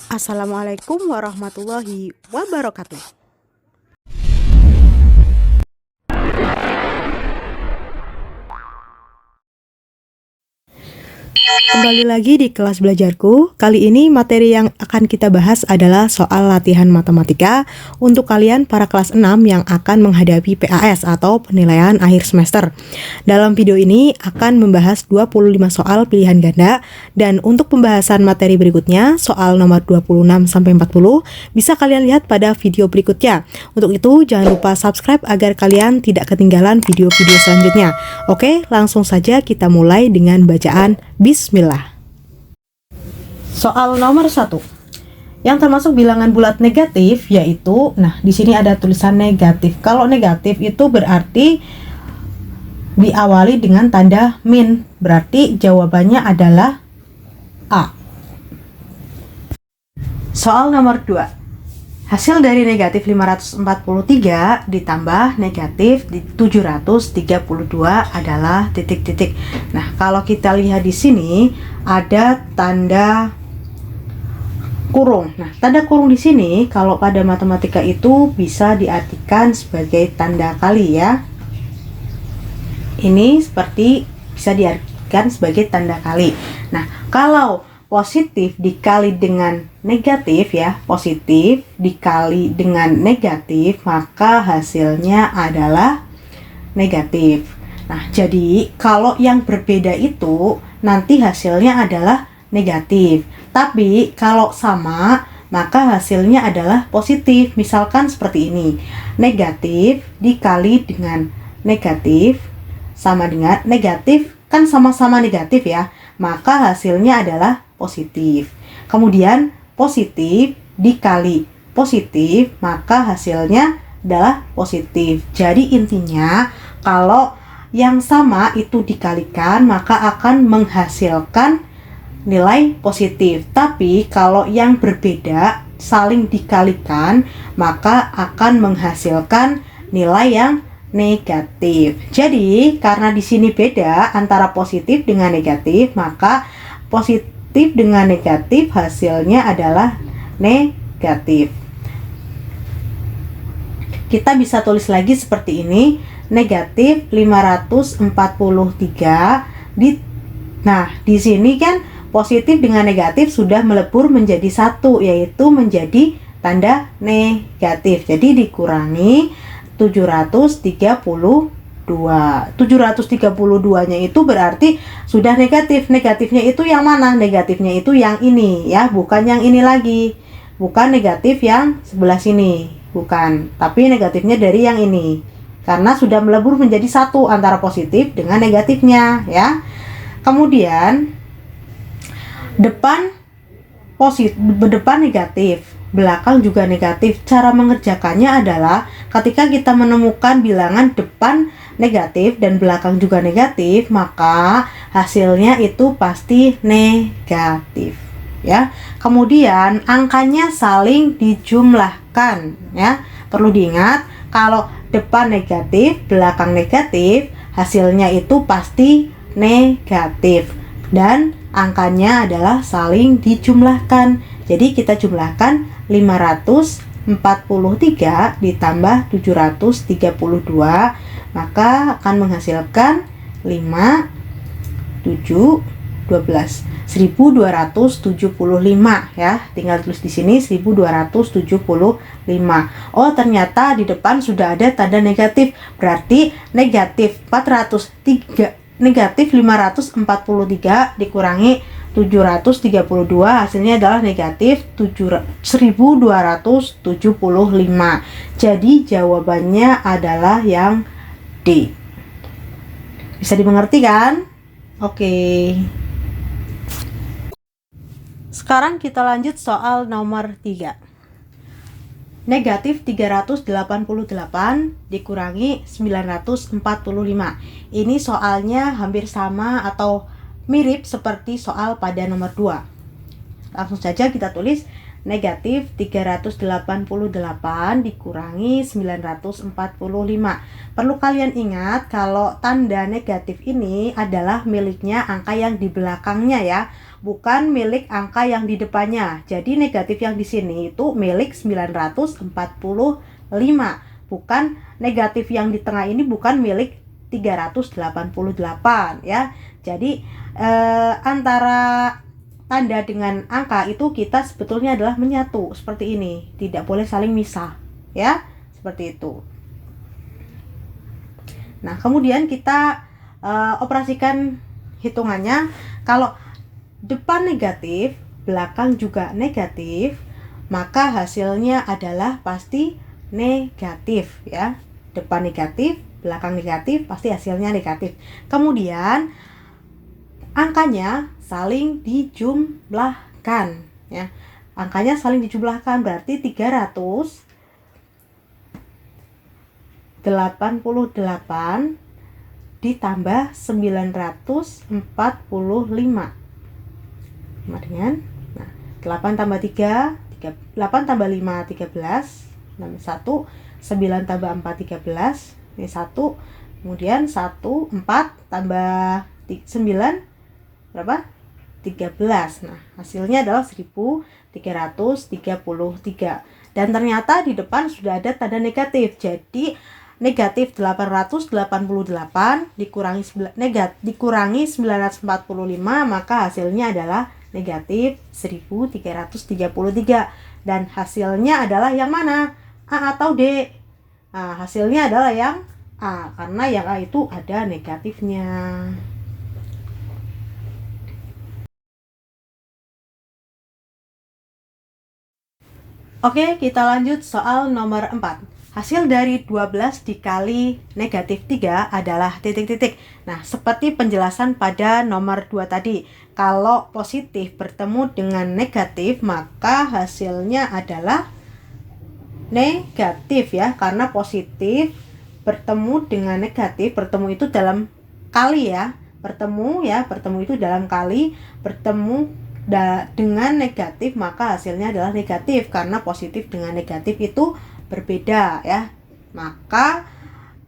Assalamualaikum warahmatullahi wabarakatuh. Kembali lagi di kelas belajarku. Kali ini materi yang akan kita bahas adalah soal latihan matematika untuk kalian para kelas 6 yang akan menghadapi PAS atau penilaian akhir semester. Dalam video ini akan membahas 25 soal pilihan ganda, dan untuk pembahasan materi berikutnya, soal nomor 26-40 bisa kalian lihat pada video berikutnya. Untuk itu jangan lupa subscribe agar kalian tidak ketinggalan video-video selanjutnya. Oke, langsung saja kita mulai dengan bacaan Bismillah. Soal nomor 1 yang termasuk bilangan bulat negatif yaitu, di sini ada tulisan negatif. Kalau negatif itu berarti diawali dengan tanda min, berarti jawabannya adalah A. Soal nomor 2. Hasil dari negatif 543 ditambah negatif 732 adalah titik-titik. Nah, kalau kita lihat di sini ada tanda kurung. Nah, tanda kurung di sini kalau pada matematika itu bisa diartikan sebagai tanda kali ya. Ini seperti bisa diartikan sebagai tanda kali. Nah, kalau positif dikali dengan negatif ya, positif dikali dengan negatif, maka hasilnya adalah negatif. Nah, jadi kalau yang berbeda itu nanti hasilnya adalah negatif. Tapi kalau sama, maka hasilnya adalah positif. Misalkan seperti ini. Negatif dikali dengan negatif sama dengan negatif, kan sama-sama negatif ya. Maka hasilnya adalah positif. Kemudian positif dikali positif, maka hasilnya adalah positif. Jadi intinya kalau yang sama itu dikalikan, maka akan menghasilkan nilai positif. Tapi kalau yang berbeda saling dikalikan, maka akan menghasilkan nilai yang negatif. Jadi karena di sini beda antara positif dengan negatif, maka positif dengan negatif hasilnya adalah negatif. Kita bisa tulis lagi seperti ini, negatif 543 di sini kan positif dengan negatif sudah melebur menjadi satu, yaitu menjadi tanda negatif. Jadi dikurangi 732 nya itu berarti sudah negatif. Negatifnya itu yang mana? Negatifnya itu yang ini ya, bukan yang ini lagi. Bukan negatif yang sebelah sini, bukan. Tapi negatifnya dari yang ini. Karena sudah melebur menjadi satu antara positif dengan negatifnya ya. Kemudian depan negatif, belakang juga negatif. Cara mengerjakannya adalah ketika kita menemukan bilangan depan negatif dan belakang juga negatif, maka hasilnya itu pasti negatif ya. Kemudian angkanya saling dijumlahkan ya. Perlu diingat kalau depan negatif, belakang negatif, hasilnya itu pasti negatif dan angkanya adalah saling dijumlahkan. Jadi kita jumlahkan 543 ditambah 732, maka akan menghasilkan 5, 7, 12, 1275 ya. Tinggal tulis di sini 1275. Oh, ternyata di depan sudah ada tanda negatif. Berarti negatif 543 dikurangi 732 hasilnya adalah negatif 1275. Jadi jawabannya adalah yang D. Bisa dimengerti kan? Oke. Sekarang kita lanjut soal nomor 3. Negatif 388 dikurangi 945. Ini soalnya hampir sama atau mirip seperti soal pada nomor 2. Langsung saja kita tulis negatif 388 dikurangi 945. Perlu kalian ingat kalau tanda negatif ini adalah miliknya angka yang di belakangnya ya, bukan milik angka yang di depannya. Jadi negatif yang di sini itu milik 945, bukan negatif yang di tengah ini bukan milik 388 ya. Jadi antara tanda dengan angka itu kita sebetulnya adalah menyatu seperti ini, tidak boleh saling misah ya, seperti itu. Nah kemudian kita operasikan hitungannya. Kalau depan negatif, belakang juga negatif, maka hasilnya adalah pasti negatif ya. Depan negatif, belakang negatif, pasti hasilnya negatif. Kemudian angkanya saling dijumlahkan ya. Angkanya saling dijumlahkan berarti 388 ditambah 945 sama dengan 8 tambah 3, 8 tambah 5 13, 1, 9 tambah 4 13, ini 1, kemudian 1 4 tambah 9 berapa? 13. Nah, hasilnya adalah 1333. Dan ternyata di depan sudah ada tanda negatif. Jadi negatif 888 dikurangi 945, maka hasilnya adalah negatif 1333. Dan hasilnya adalah yang mana? A atau D? Nah, hasilnya adalah yang A, karena yang A itu ada negatifnya. Oke, kita lanjut soal nomor 4. Hasil dari 12 dikali negatif 3 adalah titik-titik. Nah, seperti penjelasan pada nomor 2 tadi. Kalau positif bertemu dengan negatif, maka hasilnya adalah negatif ya. Karena positif bertemu dengan negatif, bertemu itu dalam kali ya. Bertemu itu dalam kali, bertemu dengan negatif, maka hasilnya adalah negatif karena positif dengan negatif itu berbeda ya. Maka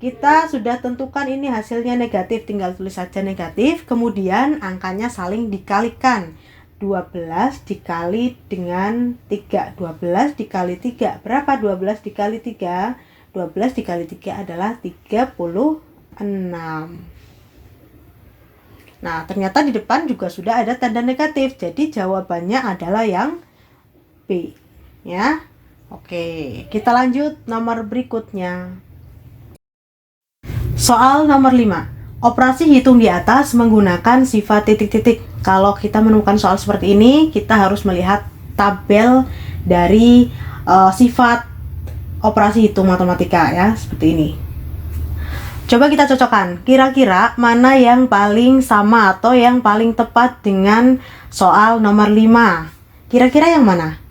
kita sudah tentukan ini hasilnya negatif, tinggal tulis saja negatif, kemudian angkanya saling dikalikan. 12 dikali dengan 3, 12 dikali 3, berapa 12 dikali 3? 12 dikali 3 adalah 36. Nah, ternyata di depan juga sudah ada tanda negatif. Jadi jawabannya adalah yang B. Ya. Oke, kita lanjut nomor berikutnya. Soal nomor 5. Operasi hitung di atas menggunakan sifat titik-titik. Kalau kita menemukan soal seperti ini, kita harus melihat tabel dari sifat operasi hitung matematika ya, seperti ini. Coba kita cocokkan, kira-kira mana yang paling sama atau yang paling tepat dengan soal nomor 5. Kira-kira yang mana?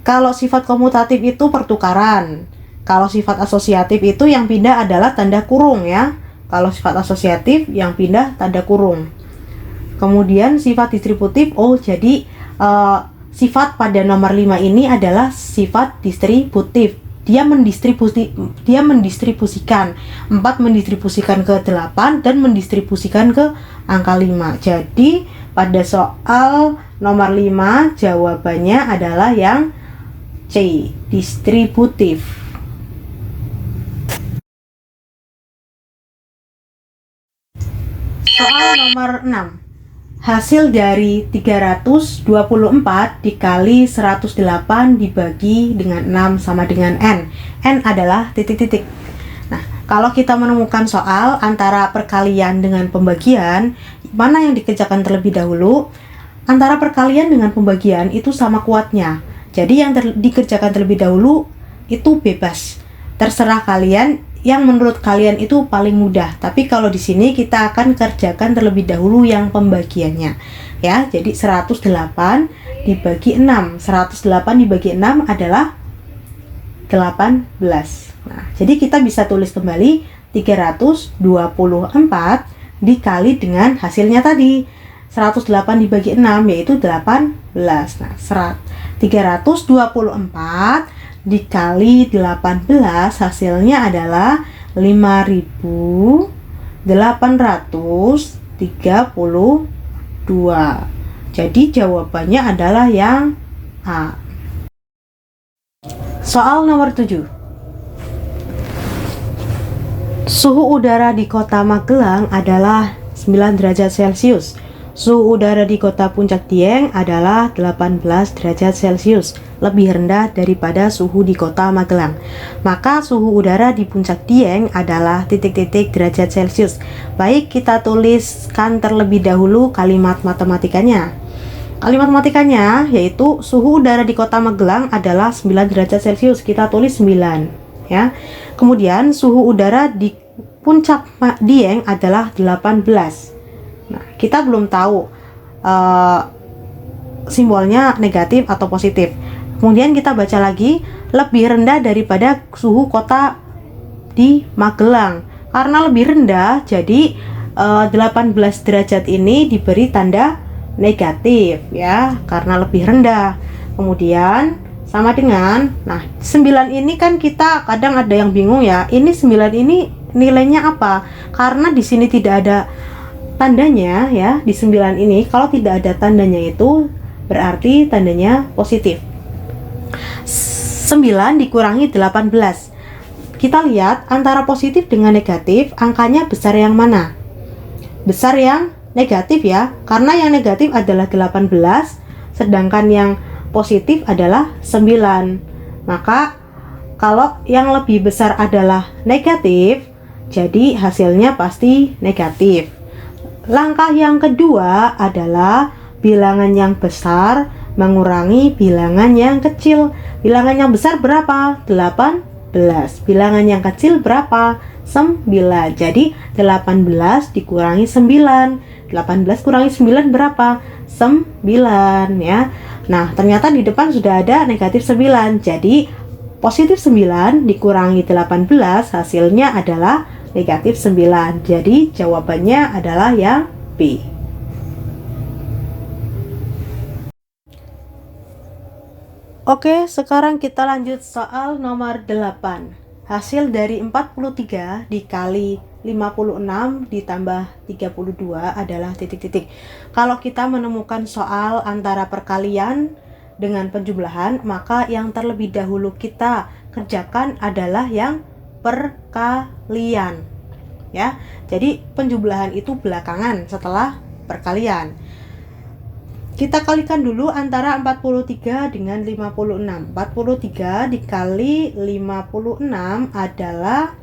Kalau sifat komutatif itu pertukaran. Kalau sifat asosiatif itu yang pindah adalah tanda kurung ya. Kalau sifat asosiatif yang pindah tanda kurung. Kemudian sifat distributif, jadi sifat pada nomor 5 ini adalah sifat distributif. Dia mendistribusikan 4 mendistribusikan ke 8 dan mendistribusikan ke angka 5. Jadi pada soal nomor 5 jawabannya adalah yang C, distributif. Soal nomor 6. Hasil dari 324 dikali 108 dibagi dengan 6 sama dengan N. N adalah titik-titik. Nah, kalau kita menemukan soal antara perkalian dengan pembagian, mana yang dikerjakan terlebih dahulu? Antara perkalian dengan pembagian itu sama kuatnya. Jadi yang dikerjakan terlebih dahulu itu bebas. Terserah kalian yang menurut kalian itu paling mudah. Tapi kalau di sini kita akan kerjakan terlebih dahulu yang pembagiannya. Ya, jadi 108 dibagi 6. 108 dibagi 6 adalah 18. Nah, jadi kita bisa tulis kembali 324 dikali dengan hasilnya tadi. 108 dibagi 6 yaitu 18. Nah, 324 dikali 18 hasilnya adalah 5.832. Jadi jawabannya adalah yang A. Soal nomor 7. Suhu udara di kota Magelang adalah 9 derajat Celcius. Suhu udara di kota Puncak Dieng adalah 18 derajat Celcius, lebih rendah daripada suhu di kota Magelang. Maka suhu udara di Puncak Dieng adalah titik-titik derajat Celcius. Baik, kita tuliskan terlebih dahulu kalimat matematikanya. Kalimat matematikanya yaitu suhu udara di kota Magelang adalah 9 derajat Celcius. Kita tulis 9 ya. Kemudian suhu udara di Puncak Dieng adalah 18. Nah, kita belum tahu simbolnya negatif atau positif. Kemudian kita baca lagi, lebih rendah daripada suhu kota di Magelang. Karena lebih rendah, jadi 18 derajat ini diberi tanda negatif ya, karena lebih rendah. Kemudian sama dengan, nah 9 ini kan kita kadang ada yang bingung ya, ini 9 ini nilainya apa? Karena di sini tidak ada tandanya ya, di 9 ini kalau tidak ada tandanya itu berarti tandanya positif. 9 dikurangi 18. Kita lihat antara positif dengan negatif, angkanya besar yang mana? Besar yang negatif ya, karena yang negatif adalah 18, sedangkan yang positif adalah 9. Maka kalau yang lebih besar adalah negatif, jadi hasilnya pasti negatif. Langkah yang kedua adalah bilangan yang besar mengurangi bilangan yang kecil. Bilangan yang besar berapa? 18. Bilangan yang kecil berapa? 9. Jadi 18 dikurangi 9. 18 kurangi 9 berapa? 9 ya. Nah, ternyata di depan sudah ada negatif 9. Jadi positif 9 dikurangi 18 hasilnya adalah negatif 9. Jadi jawabannya adalah yang B. Oke, sekarang kita lanjut soal nomor 8. Hasil dari 43 dikali 56 ditambah 32 adalah titik-titik. Kalau kita menemukan soal antara perkalian dengan penjumlahan, maka yang terlebih dahulu kita kerjakan adalah yang perkalian ya. Jadi penjumlahan itu belakangan setelah perkalian. Kita kalikan dulu antara 43 dengan 56. 43 dikali 56 adalah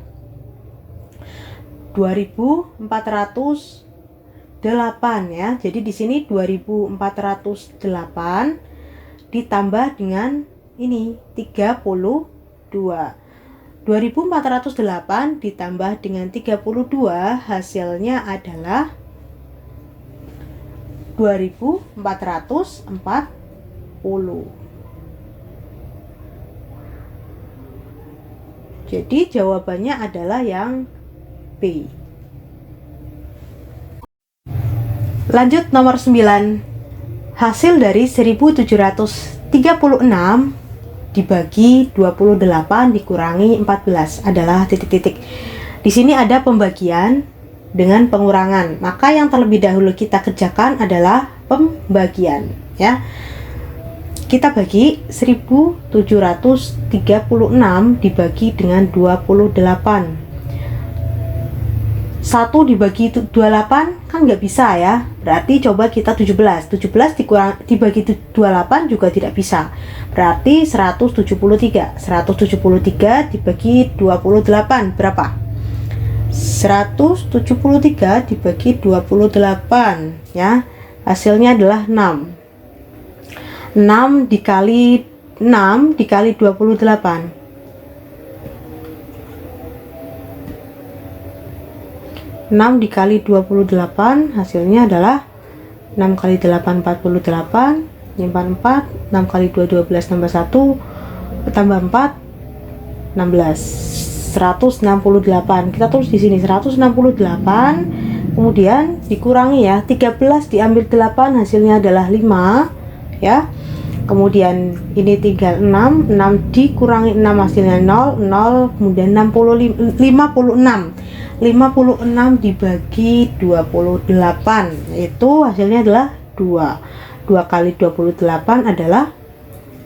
2408 ya. Jadi di sini 2408 ditambah dengan ini 32. 2408 ditambah dengan 32 hasilnya adalah 2440. Jadi jawabannya adalah yang B. Lanjut nomor 9. Hasil dari 1736 dibagi 28 dikurangi 14 adalah titik-titik. Di sini ada pembagian dengan pengurangan. Maka yang terlebih dahulu kita kerjakan adalah pembagian ya. Kita bagi 1736 dibagi dengan 28. 1 dibagi 28 kan nggak bisa ya, berarti coba kita 17 dibagi 28 juga tidak bisa, berarti 173 dibagi 28 berapa? 173 dibagi 28 ya, hasilnya adalah 6 dikali 28. 6 dikali 28 hasilnya adalah 6 kali 8 48, nyimpan 4, 6 kali 2 12 tambah 1 tambah 4 16, 168. Kita tulis di sini 168 Kemudian dikurangi ya, 13 diambil 8 hasilnya adalah 5 ya. Kemudian ini tinggal 6 dikurangi 6 hasilnya 0, kemudian 56 dibagi 28 itu hasilnya adalah 2 kali 28 adalah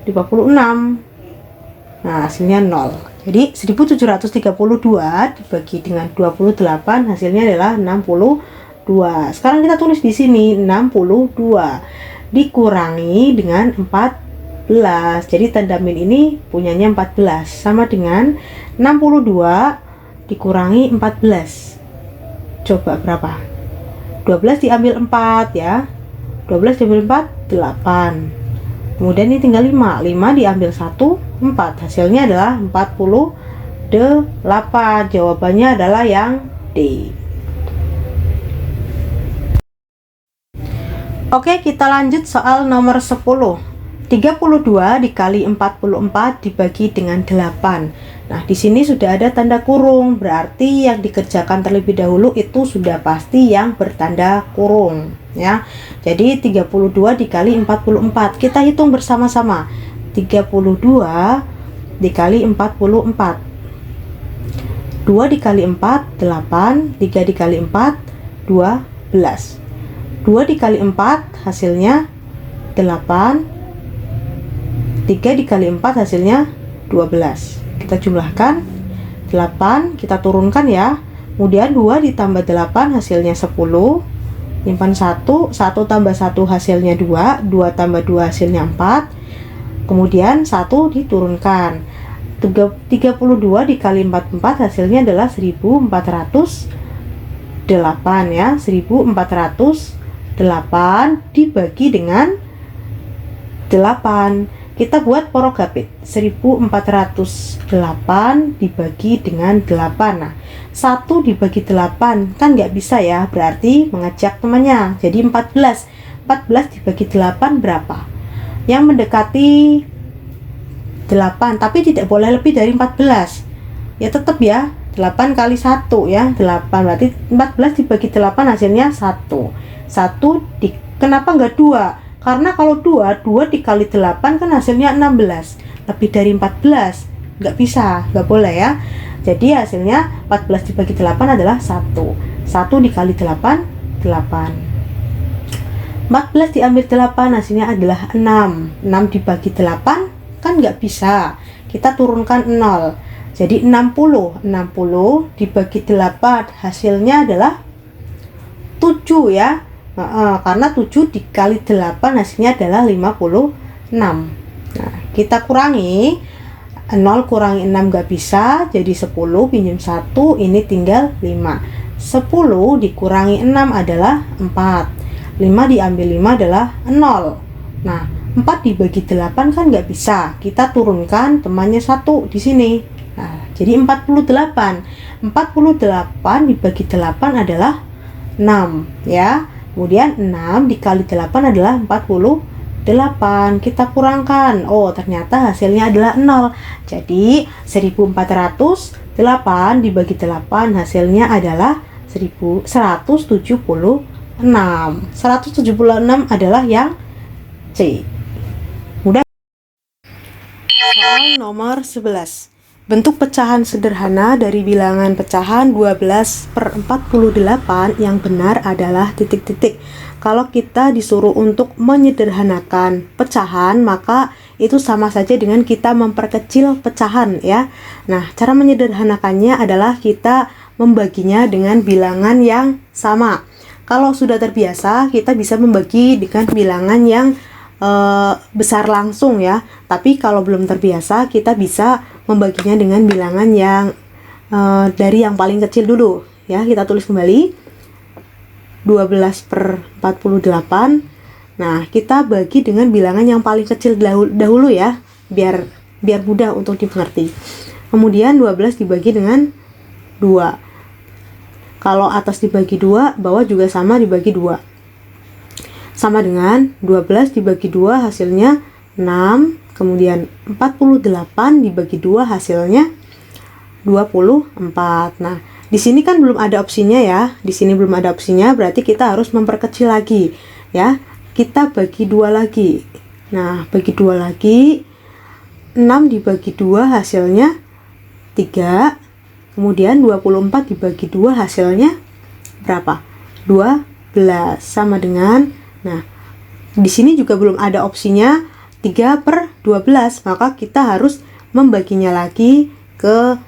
56. Nah hasilnya 0. Jadi 1732 dibagi dengan 28 hasilnya adalah 62. Sekarang kita tulis di sini 62 dikurangi dengan 14. Jadi tanda min ini punyanya 14 sama dengan 62 dikurangi 14. Coba berapa? 12 diambil 4 ya. 12 diambil 4 8. Kemudian ini tinggal 5 diambil 1 4. Hasilnya adalah 48. Jawabannya adalah yang D. Oke, kita lanjut soal nomor 10. 32 dikali 44 dibagi dengan 8. Nah, di sini sudah ada tanda kurung, berarti yang dikerjakan terlebih dahulu itu sudah pasti yang bertanda kurung ya. Jadi 32 dikali 44. Kita hitung bersama-sama. 32 dikali 44. 2 dikali 4 8, 3 dikali 4 12. 2 dikali 4 hasilnya 8, 3 dikali 4 hasilnya 12. Kita jumlahkan 8, kita turunkan ya. Kemudian 2 ditambah 8 hasilnya 10. Simpan 1 tambah 1 hasilnya 2 tambah 2 hasilnya 4. Kemudian 1 diturunkan. 32 dikali 44 hasilnya adalah 1408 ya. 1408 dibagi dengan 8. Kita buat porogapit. 1408 dibagi dengan 8. Nah, 1 dibagi 8 kan nggak bisa ya, berarti mengajak temannya. Jadi 14 dibagi 8 berapa? Yang mendekati 8, tapi tidak boleh lebih dari 14. Ya tetap ya, 8 kali 1 ya, 8. Berarti 14 dibagi 8 hasilnya 1. Kenapa nggak 2? Karena kalau 2 dikali 8 kan hasilnya 16. Lebih dari 14 nggak bisa, nggak boleh ya. Jadi hasilnya 14 dibagi 8 adalah 1. 1 dikali 8 8. 14 diambil 8 hasilnya adalah 6. 6 dibagi 8 kan nggak bisa, kita turunkan 0. Jadi 60 dibagi 8 hasilnya adalah 7 ya. Karena 7 dikali 8 hasilnya adalah 56. Nah, kita kurangi 0 kurangi 6 nggak bisa, jadi 10 pinjam 1, ini tinggal 5. 10 dikurangi 6 adalah 4. 5 diambil 5 adalah 0. Nah, 4 dibagi 8 kan nggak bisa, kita turunkan temannya 1 di sini. Nah, jadi 48 dibagi 8 adalah 6 ya. Kemudian 6 dikali 8 adalah 48. Kita kurangkan, oh ternyata hasilnya adalah 0. Jadi 1408 dibagi 8 hasilnya adalah 176. 176 adalah yang C. Mudah. Soal nomor 11. Bentuk pecahan sederhana dari bilangan pecahan 12/48 yang benar adalah titik-titik. Kalau kita disuruh untuk menyederhanakan pecahan, maka itu sama saja dengan kita memperkecil pecahan ya. Nah, cara menyederhanakannya adalah kita membaginya dengan bilangan yang sama. Kalau sudah terbiasa, kita bisa membagi dengan bilangan yang besar langsung ya. Tapi kalau belum terbiasa, kita bisa membaginya dengan bilangan yang dari yang paling kecil dulu ya. Kita tulis kembali 12/48. Nah, kita bagi dengan bilangan yang paling kecil dahulu ya, biar mudah untuk dimengerti. Kemudian 12 dibagi dengan 2. Kalau atas dibagi 2, bawah juga sama dibagi 2. Sama dengan 12 dibagi 2 hasilnya 6. Kemudian 48 dibagi 2 hasilnya 24. Nah, di sini kan belum ada opsinya ya. Di sini belum ada opsinya, berarti kita harus memperkecil lagi ya. Kita bagi 2 lagi. Nah, bagi 2 lagi, 6 dibagi 2 hasilnya 3. Kemudian 24 dibagi 2 hasilnya berapa? 12, sama dengan, nah, di sini juga belum ada opsinya 3/12, maka kita harus membaginya lagi ke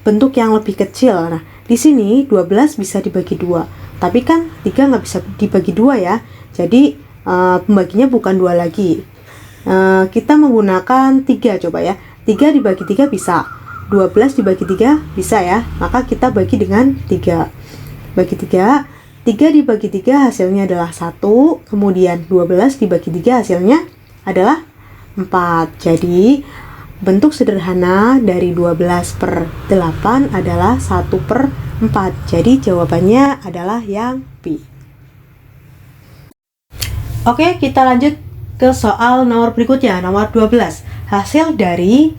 bentuk yang lebih kecil. Nah, di sini 12 bisa dibagi 2, tapi kan 3 nggak bisa dibagi 2 ya. Jadi pembaginya bukan 2 lagi. Kita menggunakan 3 coba ya. 3 dibagi 3 bisa, 12 dibagi 3 bisa ya. Maka kita bagi dengan 3. Bagi 3, 3 dibagi 3 hasilnya adalah 1. Kemudian 12 dibagi 3 hasilnya adalah 4. Jadi bentuk sederhana dari 12/8 adalah 1/4. Jadi jawabannya adalah yang B. Oke, kita lanjut ke soal nomor berikutnya, nomor 12. Hasil dari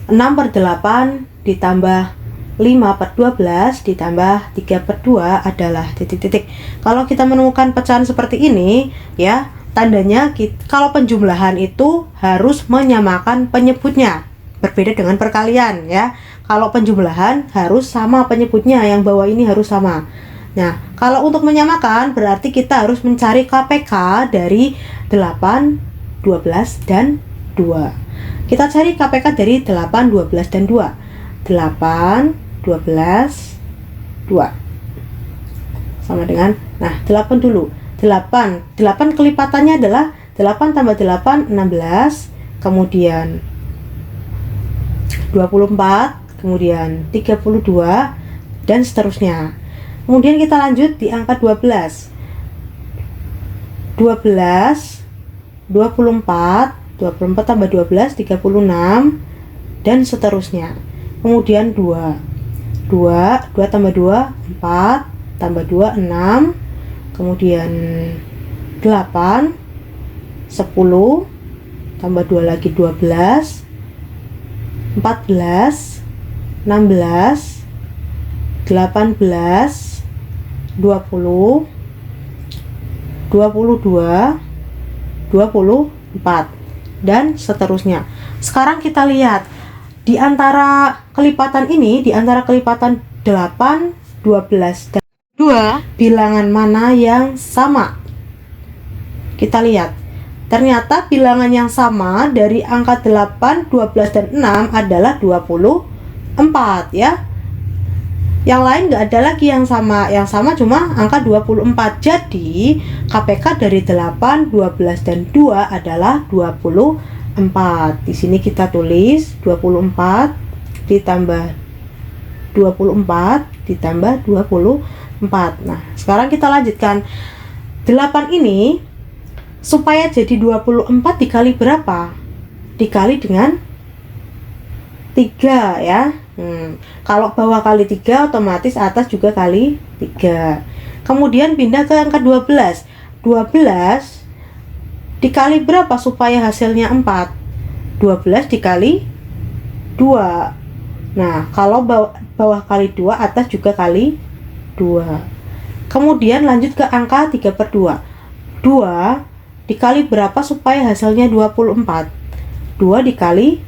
6/8 ditambah 5/12 ditambah 3/2 adalah titik-titik. Kalau kita menemukan pecahan seperti ini ya, tandanya kalau penjumlahan itu harus menyamakan penyebutnya, berbeda dengan perkalian ya. Kalau penjumlahan harus sama penyebutnya, yang bawah ini harus sama. Nah, kalau untuk menyamakan berarti kita harus mencari KPK dari 8, 12, dan 2. Kita cari KPK dari 8, 12, dan 2. 8, 12, 2 sama dengan, nah 8 dulu. 8 kelipatannya adalah 8 tambah 8, 16, kemudian 24, kemudian 32, dan seterusnya. Kemudian kita lanjut di angka 12. 24 tambah 12, 36, dan seterusnya. Kemudian 2 tambah 2, 4, tambah 2, 6, kemudian 8, 10, tambah 2 lagi 12, 14, 16, 18, 20, 22, 24, dan seterusnya. Sekarang kita lihat di antara kelipatan ini, di antara kelipatan 8, 12, dan 2, bilangan mana yang sama? Kita lihat. Ternyata bilangan yang sama dari angka 8, 12, dan 6 adalah 24 ya. Yang lain nggak ada lagi yang sama. Yang sama cuma angka 24. Jadi KPK dari 8, 12, dan 2 adalah 24. Di sini kita tulis 24 ditambah 24 ditambah 24. Nah, sekarang kita lanjutkan. 8 ini supaya jadi 24 dikali berapa? Dikali dengan 3 ya. Kalau bawah kali 3 otomatis atas juga kali 3. Kemudian pindah ke angka 12. 12 dikali berapa supaya hasilnya 4? 12 dikali 2. Nah, kalau bawah kali 2, atas juga kali 2. Kemudian lanjut ke angka 3/2. 2 dikali berapa supaya hasilnya 24? 2 dikali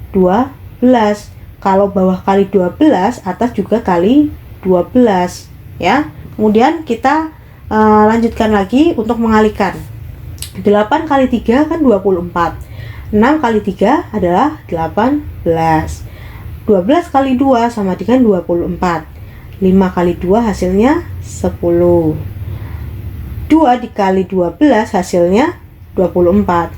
12. Kalau bawah kali 12, atas juga kali 12 ya. Kemudian kita lanjutkan lagi untuk mengalihkan. 8 kali 3 kan 24. 6 kali 3 adalah 18. 12 kali 2 sama dengan 24. 5 kali 2 hasilnya 10. 2 dikali 12 hasilnya 24.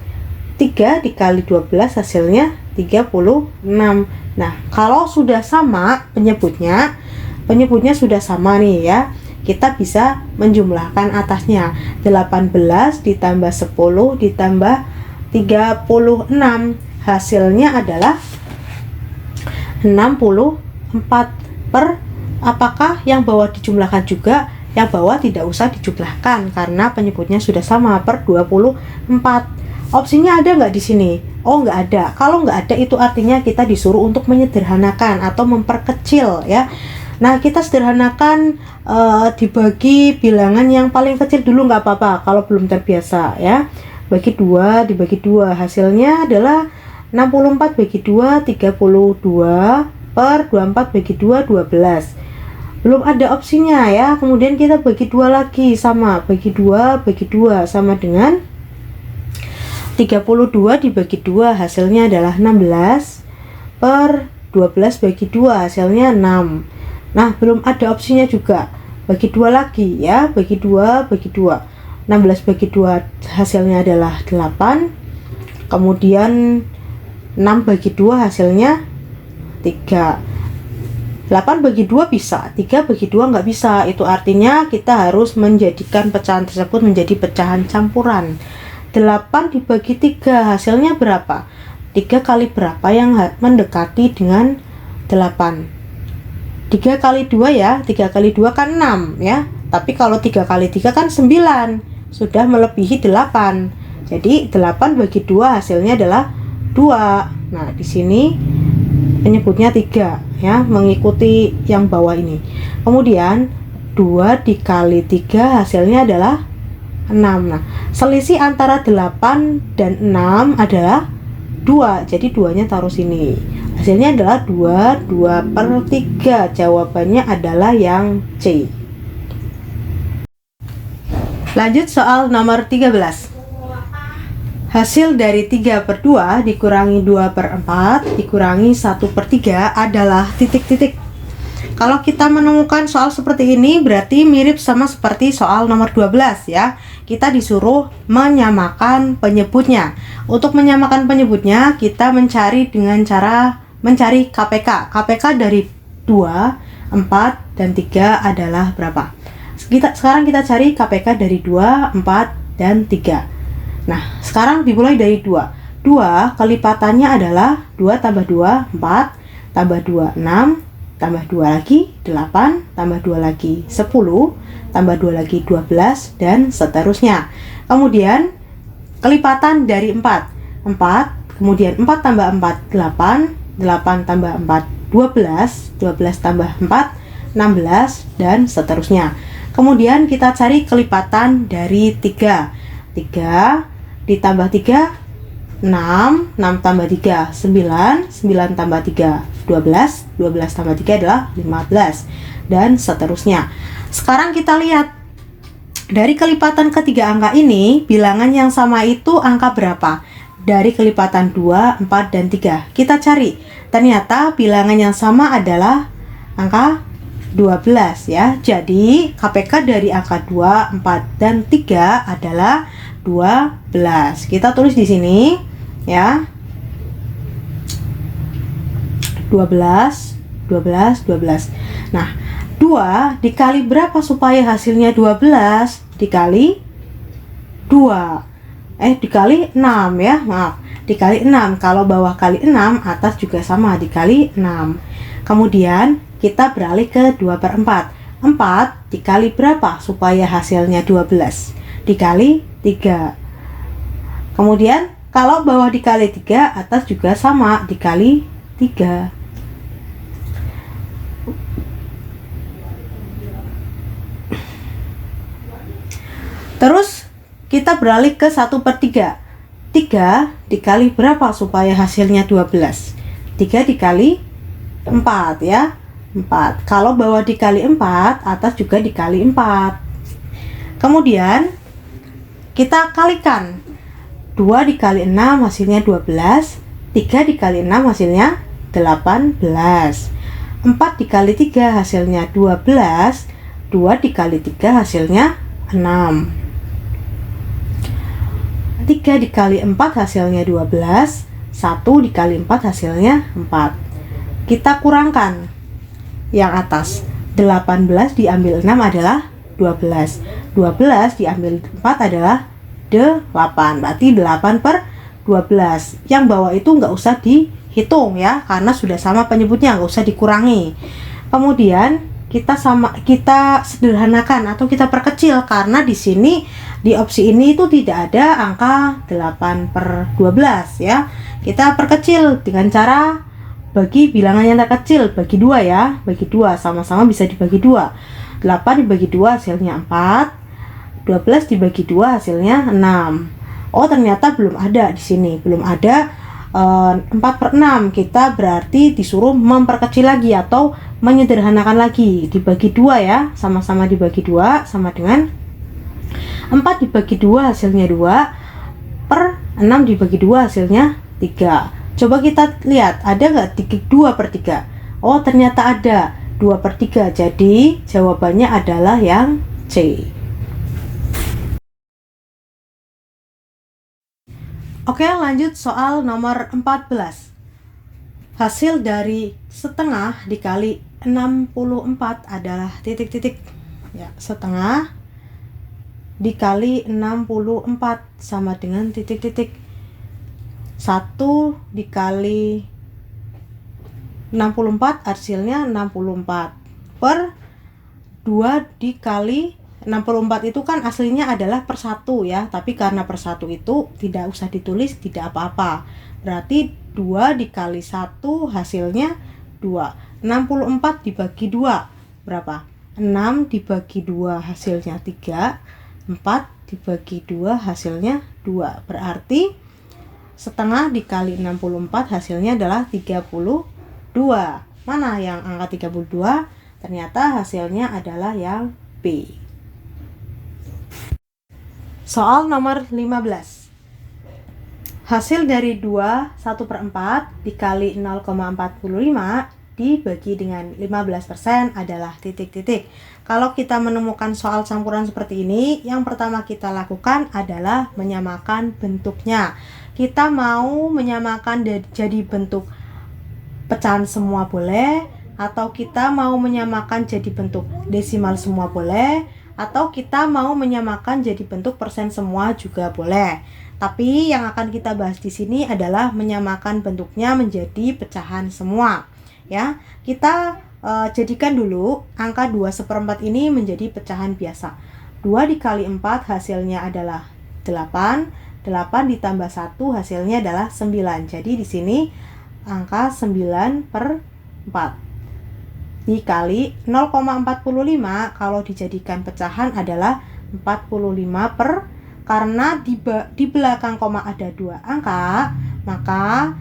3 dikali 12 hasilnya 36. Nah, kalau sudah sama penyebutnya sudah sama nih ya, kita bisa menjumlahkan atasnya. 18 ditambah 10 ditambah 36 hasilnya adalah 64. Apakah yang bawah dijumlahkan juga? Yang bawah tidak usah dijumlahkan karena penyebutnya sudah sama, per 24. Opsinya ada nggak di sini? Oh, nggak ada. Kalau nggak ada itu artinya kita disuruh untuk menyederhanakan atau memperkecil ya. Nah, kita sederhanakan, dibagi bilangan yang paling kecil dulu nggak apa-apa kalau belum terbiasa ya. Bagi 2 dibagi 2, hasilnya adalah 64 bagi 2 32 per 24 bagi 2 12. Belum ada opsinya ya. Kemudian kita bagi 2 lagi, sama bagi 2 sama dengan 32 dibagi 2, hasilnya adalah 16 per 12 bagi 2, hasilnya 6. Nah, belum ada opsinya juga. Bagi 2 lagi ya, bagi 2 16 bagi 2 hasilnya adalah 8. Kemudian 6 bagi 2 hasilnya 3. 8 bagi 2 bisa, 3 bagi 2 nggak bisa. Itu artinya kita harus menjadikan pecahan tersebut menjadi pecahan campuran. 8 dibagi 3 hasilnya berapa? 3 kali berapa yang mendekati dengan 8? 3 kali 2 ya, 3 kali 2 kan 6 ya. Tapi kalau 3 kali 3 kan 9, sudah melebihi 8. Jadi 8 bagi 2 hasilnya adalah 2. Nah, di sini penyebutnya 3 ya, mengikuti yang bawah ini. Kemudian 2 dikali 3 hasilnya adalah 6. Nah, selisih antara 8 dan 6 adalah 2. Jadi 2-nya taruh sini. Hasilnya adalah 2 per 3. Jawabannya adalah yang C. Lanjut soal nomor 13. Hasil dari 3 per 2 dikurangi 2 per 4 dikurangi 1 per 3 adalah titik-titik. Kalau kita menemukan soal seperti ini berarti mirip sama seperti soal nomor 12 ya. Kita disuruh menyamakan penyebutnya. Untuk menyamakan penyebutnya kita mencari dengan cara mencari KPK. KPK dari 2, 4, dan 3 adalah berapa? Sekarang kita cari KPK dari 2, 4, dan 3. Nah, sekarang dimulai dari 2. 2 kelipatannya adalah 2 tambah 2, 4, tambah 2, 6, tambah 2 lagi 8, tambah 2 lagi 10, tambah 2 lagi 12, dan seterusnya. Kemudian kelipatan dari 4, kemudian 4 tambah 4 8, 8 tambah 4 12, 12 tambah 4 16, dan seterusnya. Kemudian kita cari kelipatan dari 3. 3 ditambah 3 6, 6 tambah 3 9, 9 tambah 3 12, 12 tambah 3 adalah 15, dan seterusnya. Sekarang kita lihat dari kelipatan ketiga angka ini, bilangan yang sama itu angka berapa? Dari kelipatan 2, 4, dan 3. Kita cari. Ternyata bilangan yang sama adalah angka 12 ya. Jadi KPK dari angka 2, 4, dan 3 adalah 12. Kita tulis di sini ya. 12, 12, 12. Nah, 2 dikali berapa supaya hasilnya 12? Dikali 2. Dikali 6 ya. Maaf, dikali 6. Kalau bawah kali 6, atas juga sama, dikali 6. Kemudian kita beralih ke 2 per 4. 4 dikali berapa supaya hasilnya 12? Dikali 3. Kemudian kalau bawah dikali 3, atas juga sama, dikali 3. Terus kita beralih ke 1 per 3. 3 dikali berapa supaya hasilnya 12? 3 dikali 4 ya. 4. Kalau bawah dikali 4, atas juga dikali 4. Kemudian kita kalikan. 2 dikali 6 hasilnya 12. 3 dikali 6 hasilnya 18. 4 dikali 3 hasilnya 12. 2 dikali 3 hasilnya 6. 3 dikali 4 hasilnya 12. 1 dikali 4 hasilnya 4. Kita kurangkan yang atas. 18 diambil 6 adalah 12. 12 diambil 4 adalah 8. Berarti 8 per 12. Yang bawah itu nggak usah dihitung ya, karena sudah sama penyebutnya, nggak usah dikurangi. Kemudian kita sederhanakan atau kita perkecil, karena di sini di opsi ini itu tidak ada angka 8 per 12 ya. Kita perkecil dengan cara bagi bilangan yang terkecil, bagi 2 ya, bagi 2, sama-sama bisa dibagi 2. 8 dibagi 2 hasilnya 4, 12 dibagi 2 hasilnya 6. Oh, ternyata belum ada di sini, belum ada 4/6. Kita berarti disuruh memperkecil lagi atau menyederhanakan lagi. Dibagi 2 ya, sama-sama dibagi 2, sama dengan 4 dibagi 2 hasilnya 2, per 6 dibagi 2 hasilnya 3. Coba kita lihat, ada nggak 2/3? Oh, ternyata ada 2/3. Jadi jawabannya adalah yang C. Oke, lanjut soal nomor 14. Hasil dari setengah dikali 64 adalah titik-titik. Ya, setengah dikali 64 sama dengan titik-titik. 1 dikali 64 hasilnya 64 per 2 dikali 64 itu kan aslinya adalah per 1 ya, tapi karena per 1 itu tidak usah ditulis, tidak apa-apa. Berarti 2 dikali 1 hasilnya 2. 64 dibagi 2 berapa? 6 dibagi 2 hasilnya 3. 4 dibagi 2 hasilnya 2. Berarti setengah dikali 64 hasilnya adalah 32. Mana yang angka 32? Ternyata hasilnya adalah yang B. Soal nomor 15. Hasil dari 2 1/4 dikali 0,45 dibagi dengan 15% adalah titik-titik. Kalau kita menemukan soal campuran seperti ini, yang pertama kita lakukan adalah menyamakan bentuknya. Kita mau menyamakan jadi bentuk pecahan semua boleh, atau kita mau menyamakan jadi bentuk desimal semua boleh, atau kita mau menyamakan jadi bentuk persen semua juga boleh. Tapi yang akan kita bahas di sini adalah menyamakan bentuknya menjadi pecahan semua. Ya, kita jadikan dulu angka 2/4 ini menjadi pecahan biasa. 2 dikali 4 hasilnya adalah 8. 8 ditambah 1 hasilnya adalah 9. Jadi di sini angka 9/4 dikali 0,45 kalau dijadikan pecahan adalah 45 karena di belakang koma ada 2 angka, maka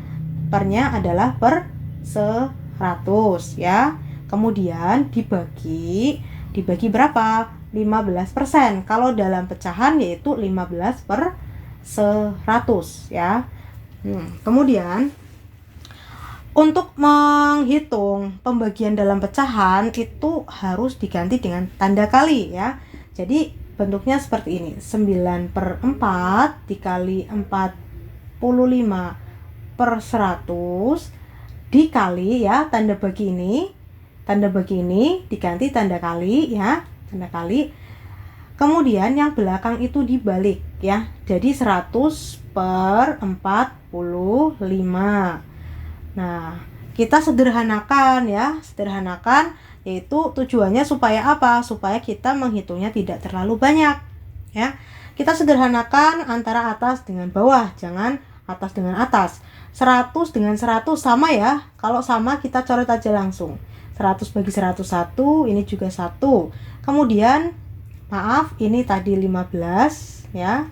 pernya adalah per 100 ya. Kemudian dibagi berapa? 15%. Kalau dalam pecahan yaitu 15/100 ya. Kemudian untuk menghitung pembagian dalam pecahan itu harus diganti dengan tanda kali ya. Jadi bentuknya seperti ini. 9/4 dikali 45/100 dikali ya, tanda bagi ini diganti tanda kali ya, tanda kali. Kemudian yang belakang itu dibalik ya, jadi 100/45. Nah, kita sederhanakan yaitu tujuannya supaya apa? Supaya kita menghitungnya tidak terlalu banyak ya. Kita sederhanakan antara atas dengan bawah, jangan atas dengan atas. 100 dengan 100 sama ya. Kalau sama kita coret aja langsung. 100 bagi 101, ini juga 1. Kemudian maaf, ini tadi 15 ya.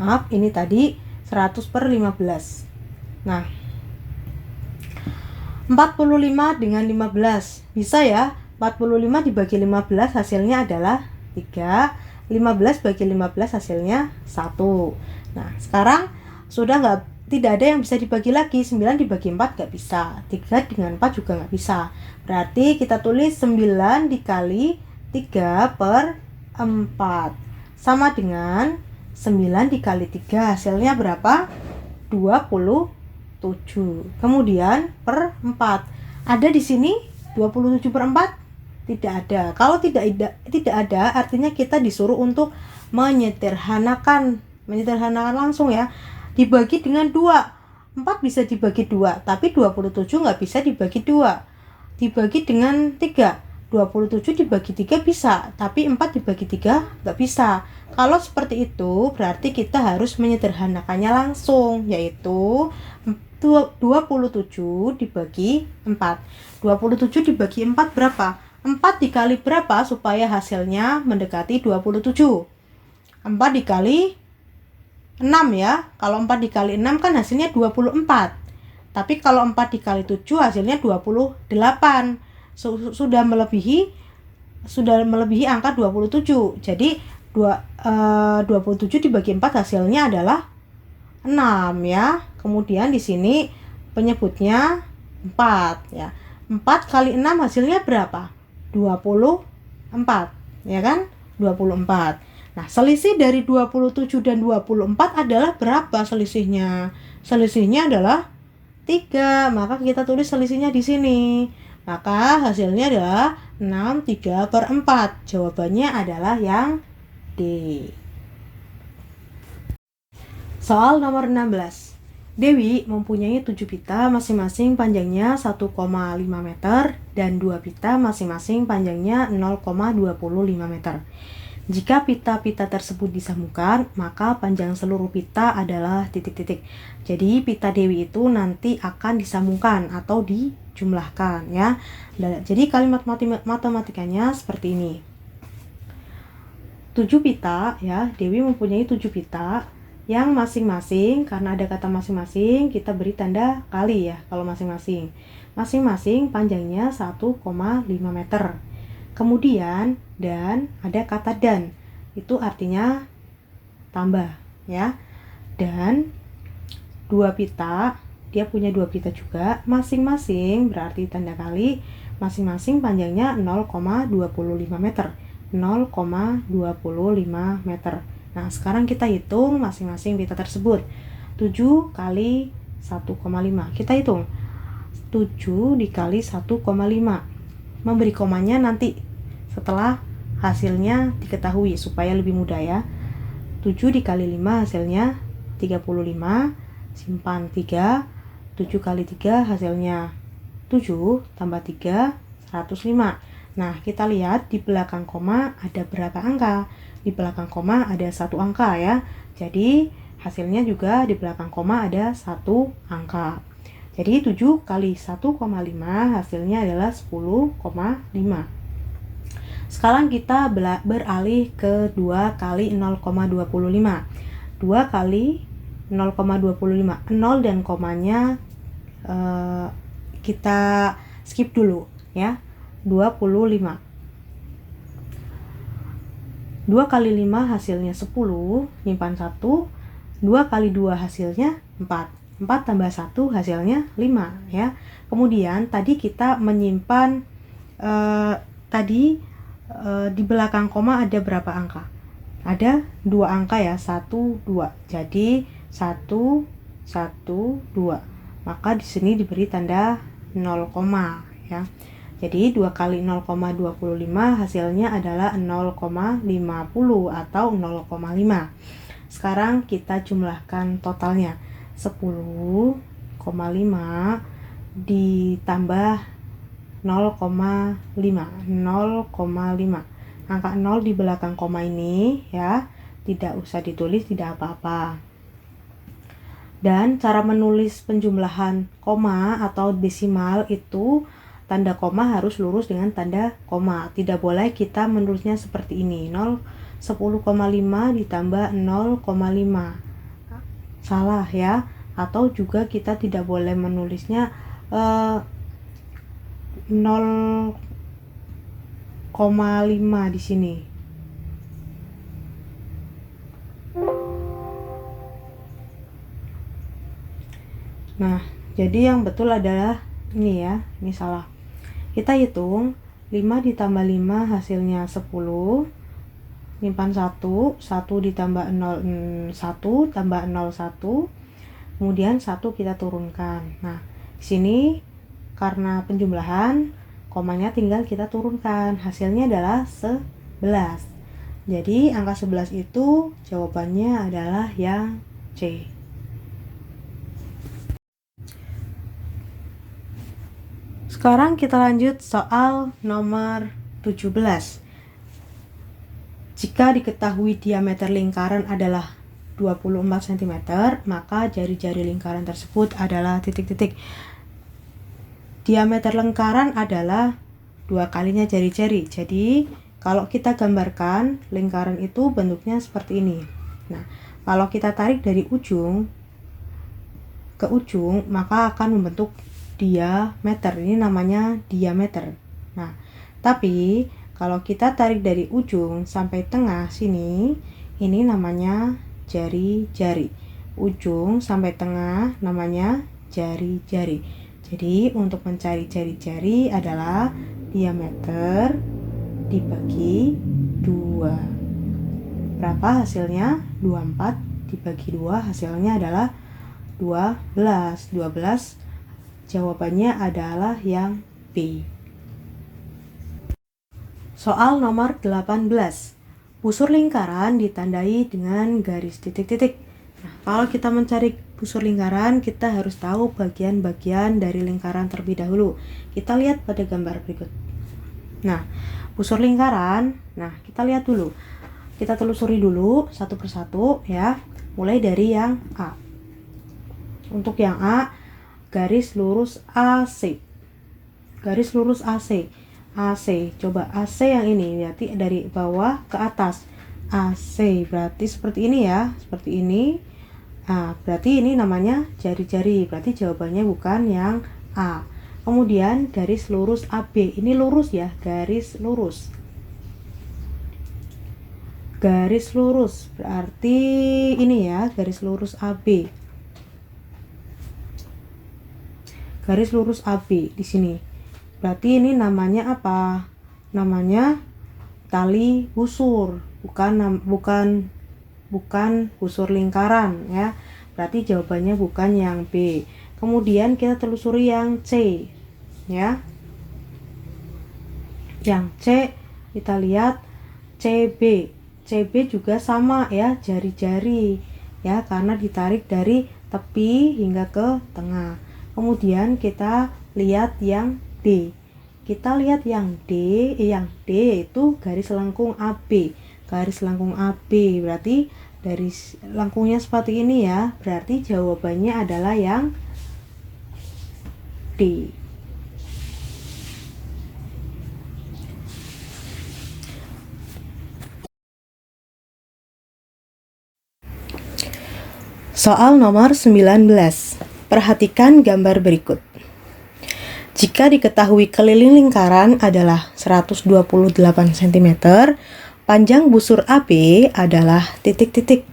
Maaf, ini tadi 100/15. Nah, 45 dengan 15. Bisa ya, 45 dibagi 15 hasilnya adalah 3. 15 bagi 15 hasilnya 1. Nah, sekarang sudah tidak ada yang bisa dibagi lagi. 9 dibagi 4 nggak bisa. 3 dengan 4 juga nggak bisa. Berarti kita tulis 9 dikali 3/4 sama dengan 9 dikali 3 hasilnya berapa? 27. Kemudian per 4. Ada di sini 27/4? Tidak ada. Kalau tidak ada artinya kita disuruh untuk menyederhanakan langsung ya. Dibagi dengan 2. 4 bisa dibagi 2, tapi 27 nggak bisa dibagi 2. Dibagi dengan 3. 27 dibagi 3 bisa, tapi 4 dibagi 3 nggak bisa. Kalau seperti itu, berarti kita harus menyederhanakannya langsung, yaitu 27 dibagi 4. 27 dibagi 4 berapa? 4 dikali berapa supaya hasilnya mendekati 27? 4 dikali 6 ya. Kalau 4 dikali 6 kan hasilnya 24. Tapi kalau 4 dikali 7 hasilnya 28. Sudah melebihi angka 27. Jadi 27 dibagi 4 hasilnya adalah 6 ya. Kemudian di sini penyebutnya 4 ya. 4 kali 6 hasilnya berapa? 24 ya kan? 24. Nah, selisih dari 27 dan 24 adalah berapa selisihnya? Selisihnya adalah 3, maka kita tulis selisihnya di sini. Maka hasilnya adalah 6/3/4. Jawabannya adalah yang D. Soal nomor 16. Dewi mempunyai 7 pita masing-masing panjangnya 1,5 meter dan 2 pita masing-masing panjangnya 0,25 meter. Jika pita-pita tersebut disambungkan, maka panjang seluruh pita adalah titik-titik. Jadi pita Dewi itu nanti akan disambungkan atau dijumlahkan ya. Jadi kalimat matematikanya seperti ini. 7 pita ya, Dewi mempunyai 7 pita yang masing-masing, karena ada kata masing-masing, kita beri tanda kali ya kalau masing-masing. Masing-masing panjangnya 1,5 meter. Kemudian dan ada kata dan, itu artinya tambah ya. Dan 2 pita, dia punya 2 pita juga, masing-masing berarti tanda kali, masing-masing panjangnya 0,25 meter. 0,25 meter. Nah, sekarang kita hitung masing-masing pita tersebut. 7 kali 1,5. Kita hitung 7 dikali 1,5. Memberi komanya nanti setelah hasilnya diketahui supaya lebih mudah ya. 7 dikali 5 hasilnya 35, simpan 3. 7 kali 3 hasilnya 7 tambah 3, 105. Nah, kita lihat di belakang koma ada berapa angka. Di belakang koma ada 1 angka ya. Jadi hasilnya juga di belakang koma ada 1 angka. Jadi 7 kali 1,5 hasilnya adalah 10,5. Sekarang kita beralih ke 2 kali 0,25. 2 kali 0,25. 0 dan komanya kita skip dulu ya. 25. 2 kali 5 hasilnya 10, nyimpan 1. 2 kali 2 hasilnya 4. 4 tambah 1 hasilnya 5 ya. Kemudian tadi kita menyimpan di belakang koma ada berapa angka? Ada 2 angka ya, 1, 2. Jadi 1, 1, 2. Maka di sini diberi tanda 0, ya. Jadi 2 kali 0,25 hasilnya adalah 0,50 atau 0,5. Sekarang kita jumlahkan totalnya. 10,5 ditambah 0,5. Angka 0 di belakang koma ini ya, tidak usah ditulis, tidak apa-apa. Dan cara menulis penjumlahan koma atau desimal itu tanda koma harus lurus dengan tanda koma. Tidak boleh kita menulisnya seperti ini. 10,5 ditambah 0,5. Salah ya. Atau juga kita tidak boleh menulisnya 0,5 di sini. Nah, jadi yang betul adalah ini ya, ini salah. Kita hitung 5 ditambah 5 hasilnya 10. Simpan 1 ditambah 0, 1 tambah 0, 1. Kemudian 1 kita turunkan. Nah, di sini karena penjumlahan, komanya tinggal kita turunkan. Hasilnya adalah 11. Jadi angka 11 itu jawabannya adalah yang C. Sekarang kita lanjut soal nomor 17. Jika diketahui diameter lingkaran adalah 24 cm, maka jari-jari lingkaran tersebut adalah titik-titik. Diameter lingkaran adalah 2 kalinya jari-jari. Jadi, kalau kita gambarkan lingkaran itu bentuknya seperti ini. Nah, kalau kita tarik dari ujung ke ujung, maka akan membentuk diameter. Ini namanya diameter. Nah, tapi kalau kita tarik dari ujung sampai tengah sini, ini namanya jari-jari. Ujung sampai tengah namanya jari-jari. Jadi, untuk mencari jari-jari adalah diameter dibagi 2. Berapa hasilnya? 24 dibagi 2 hasilnya adalah 12. 12 jawabannya adalah yang B. Soal nomor 18. Busur lingkaran ditandai dengan garis titik-titik. Nah, kalau kita mencari busur lingkaran, kita harus tahu bagian-bagian dari lingkaran terlebih dahulu. Kita lihat pada gambar berikut. Nah, busur lingkaran, kita lihat dulu. Kita telusuri dulu satu persatu ya, mulai dari yang A. Untuk yang A, garis lurus AC. Garis lurus AC. AC, coba AC yang ini, berarti dari bawah ke atas. AC, berarti seperti ini ya, seperti ini. Nah, berarti ini namanya jari-jari, berarti jawabannya bukan yang A. Kemudian garis lurus AB, ini lurus ya, garis lurus. Garis lurus, berarti ini ya, garis lurus AB. Garis lurus AB di sini. Berarti ini namanya apa? Namanya tali busur, bukan busur lingkaran ya. Berarti jawabannya bukan yang B. Kemudian kita telusuri yang C ya. Yang C kita lihat CB. CB juga sama ya, jari-jari ya, karena ditarik dari tepi hingga ke tengah. Kemudian kita lihat yang D. Kita lihat yang D itu garis lengkung AB. Garis lengkung AB berarti dari lengkungnya seperti ini ya. Berarti jawabannya adalah yang D. Soal nomor 19. Perhatikan gambar berikut. Jika diketahui keliling lingkaran adalah 128 cm, panjang busur AB adalah titik-titik.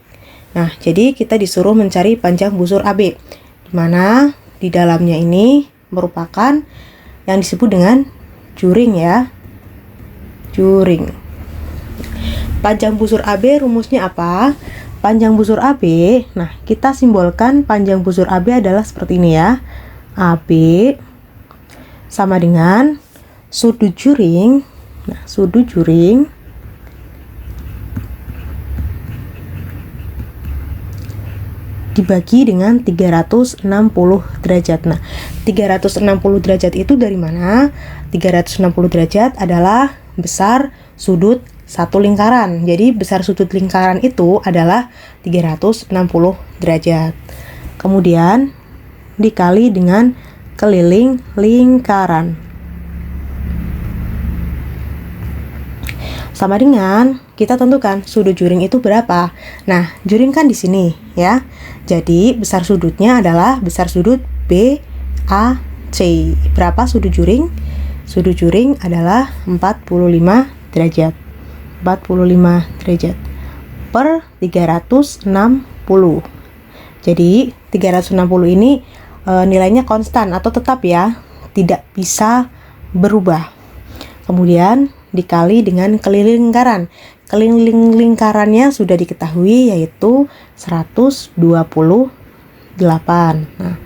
Nah, jadi kita disuruh mencari panjang busur AB, di mana di dalamnya ini merupakan yang disebut dengan juring ya. Juring. Panjang busur AB rumusnya apa? Panjang busur AB, nah kita simbolkan panjang busur AB adalah seperti ini ya. AB sama dengan sudut juring. Nah, sudut juring dibagi dengan 360 derajat. Nah, 360 derajat itu dari mana? 360 derajat adalah besar sudut satu lingkaran. Jadi besar sudut lingkaran itu adalah 360 derajat. Kemudian dikali dengan keliling lingkaran. Sama dengan kita tentukan sudut juring itu berapa. Nah, juring kan di sini ya. Jadi besar sudutnya adalah besar sudut BAC. Berapa sudut juring? Sudut juring adalah 45 derajat. 45 derajat per 360. Jadi 360 ini nilainya konstan atau tetap ya, tidak bisa berubah. Kemudian dikali dengan keliling lingkaran. Keliling lingkarannya sudah diketahui yaitu 128. Nah,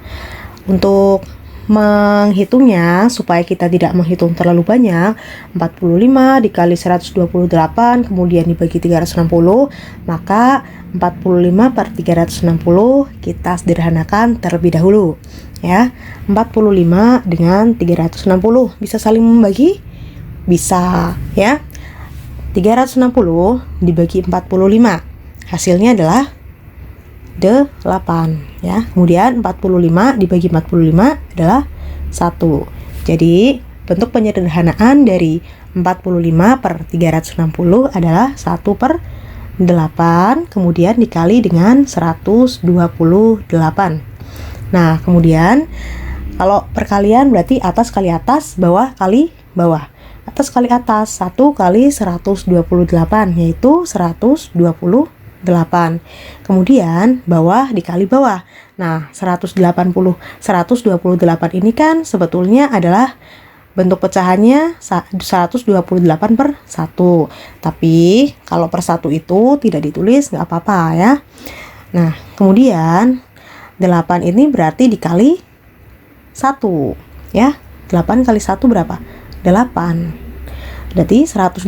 untuk menghitungnya supaya kita tidak menghitung terlalu banyak, 45 dikali 128 kemudian dibagi 360, maka 45 per 360 kita sederhanakan terlebih dahulu ya. 45 dengan 360 bisa saling membagi? Bisa ya. 360 dibagi 45 hasilnya adalah 8 ya. Kemudian 45 dibagi 45 adalah 1. Jadi bentuk penyederhanaan dari 45 per 360 adalah 1 per 8 kemudian dikali dengan 128. Nah kemudian kalau perkalian berarti atas kali atas, bawah kali bawah. Atas kali atas 1 kali 128 yaitu 128. Kemudian bawah dikali bawah. Nah 128 ini kan sebetulnya adalah bentuk pecahannya 128 per 1. Tapi kalau per 1 itu tidak ditulis nggak apa-apa ya. Nah kemudian 8 ini berarti dikali 1 ya. 8 kali 1 berapa? 8. Berarti 128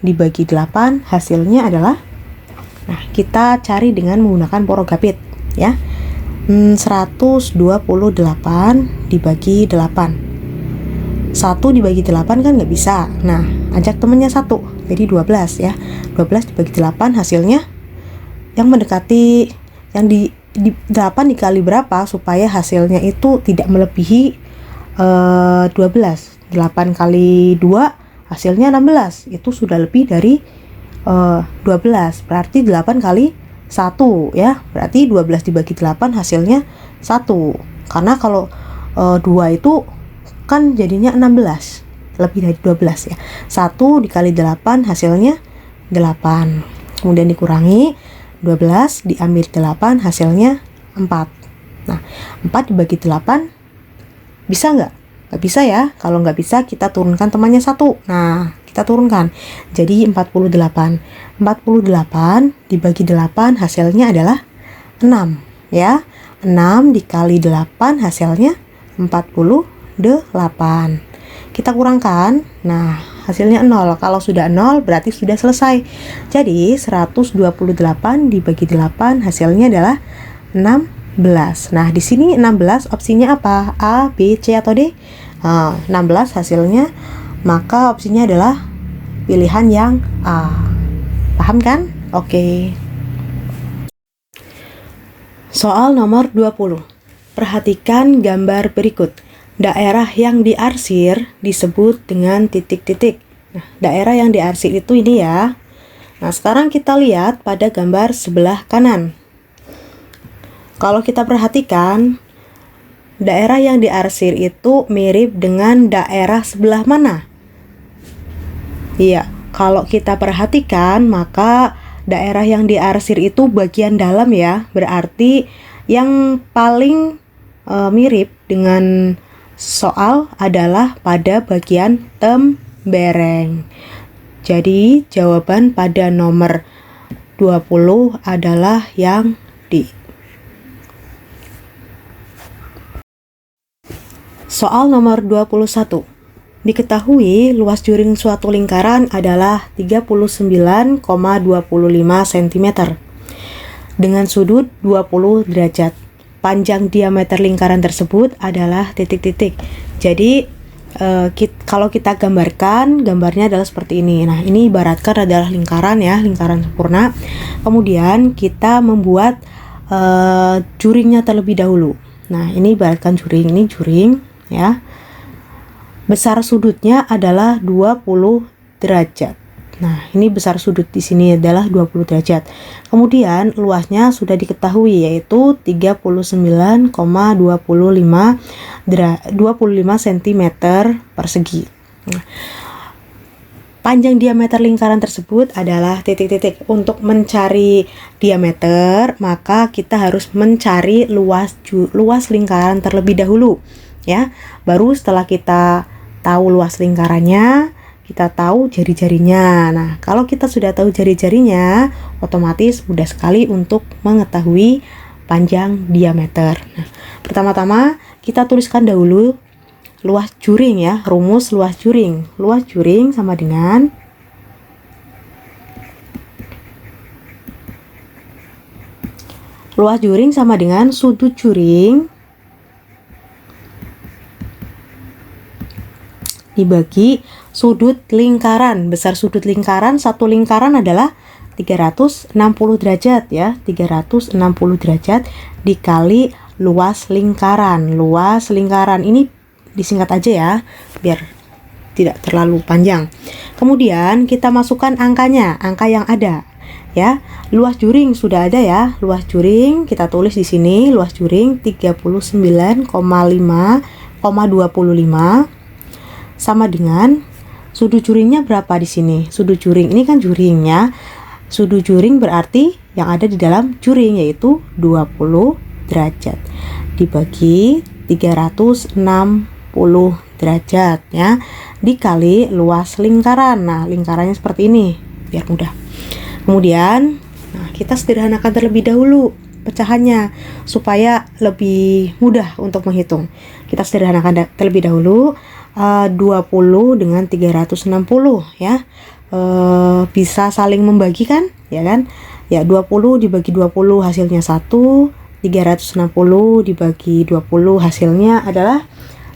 dibagi 8 hasilnya adalah, nah kita cari dengan menggunakan porogapit ya. 128 dibagi 8. 1 dibagi 8 kan nggak bisa. Nah ajak temennya 1, jadi 12 ya. 12 dibagi 8 hasilnya yang mendekati, yang di 8 dikali berapa supaya hasilnya itu tidak melebihi 12. 8 kali 2 hasilnya 16. Itu sudah lebih dari 12. Berarti 8 kali 1 ya. Berarti 12 dibagi 8 hasilnya 1. Karena kalau 2 itu kan jadinya 16. Lebih dari 12 ya. 1 dikali 8 hasilnya 8. Kemudian dikurangi 12 diambil 8 hasilnya 4. Nah 4 dibagi 8 bisa nggak? Nggak bisa ya. Kalau nggak bisa kita turunkan temannya 1. Nah kita turunkan jadi 48. 48 dibagi 8 hasilnya adalah 6 ya. 6 dikali 8 hasilnya 48. Kita kurangkan, nah hasilnya 0. Kalau sudah 0 berarti sudah selesai. Jadi 128 dibagi 8 hasilnya adalah 16. Nah di sini 16 opsinya apa? A, B, C atau D? 16 hasilnya, maka opsinya adalah pilihan yang A. Paham kan? Oke. Soal nomor 20. Perhatikan gambar berikut. Daerah yang diarsir disebut dengan titik-titik. Nah, daerah yang diarsir itu ini ya. Nah, sekarang kita lihat pada gambar sebelah kanan. Kalau kita perhatikan, daerah yang diarsir itu mirip dengan daerah sebelah mana? Iya, kalau kita perhatikan, maka daerah yang diarsir itu bagian dalam ya. Berarti yang paling mirip dengan soal adalah pada bagian tembereng. Jadi jawaban pada nomor 20 adalah yang D. Soal nomor 21. Diketahui luas juring suatu lingkaran adalah 39,25 cm dengan sudut 20 derajat. Panjang diameter lingkaran tersebut adalah titik-titik. Jadi kalau kita gambarkan, gambarnya adalah seperti ini. Nah, ini ibaratkan adalah lingkaran ya, lingkaran sempurna. Kemudian kita membuat juringnya terlebih dahulu. Nah, ini ibaratkan juring, ini juring ya. Besar sudutnya adalah 20 derajat. Nah, ini besar sudut di sini adalah 20 derajat. Kemudian luasnya sudah diketahui yaitu 39,25 cm persegi. Nah, panjang diameter lingkaran tersebut adalah titik-titik. Untuk mencari diameter, maka kita harus mencari luas lingkaran terlebih dahulu, ya. Baru setelah kita tahu luas lingkarannya, kita tahu jari-jarinya. Nah, kalau kita sudah tahu jari-jarinya, otomatis mudah sekali untuk mengetahui panjang diameter. Nah, pertama-tama kita tuliskan dahulu luas juring ya, rumus luas juring. Luas juring sama dengan sudut juring dibagi sudut lingkaran. Besar sudut lingkaran, satu lingkaran adalah 360 derajat ya. 360 derajat dikali luas lingkaran. Luas lingkaran ini disingkat aja ya, biar tidak terlalu panjang. Kemudian kita masukkan angkanya, angka yang ada ya. Luas juring sudah ada ya. Luas juring kita tulis di sini, luas juring 39,5,25 sama dengan sudut juringnya berapa di sini? Sudut juring ini kan juringnya. Sudut juring berarti yang ada di dalam juring yaitu 20 derajat dibagi 360 derajat ya, dikali luas lingkaran. Nah, lingkarannya seperti ini biar mudah. Kemudian kita sederhanakan terlebih dahulu pecahannya supaya lebih mudah untuk menghitung. Kita sederhanakan terlebih dahulu. 20 dengan 360 ya. Bisa saling membagi kan ya kan ya. 20 dibagi 20 hasilnya 1, 360 dibagi 20 hasilnya adalah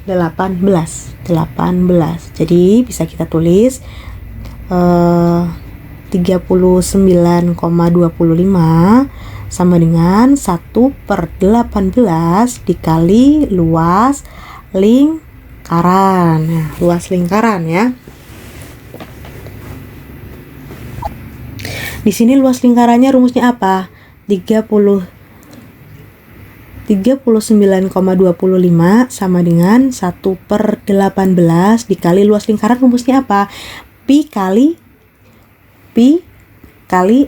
18. Jadi bisa kita tulis 39,25 sama dengan 1/18 dikali luas lingkaran. Nah, luas lingkaran ya. Di sini luas lingkarannya rumusnya apa? 39,25 sama dengan 1/18 dikali luas lingkaran. Rumusnya apa? Pi kali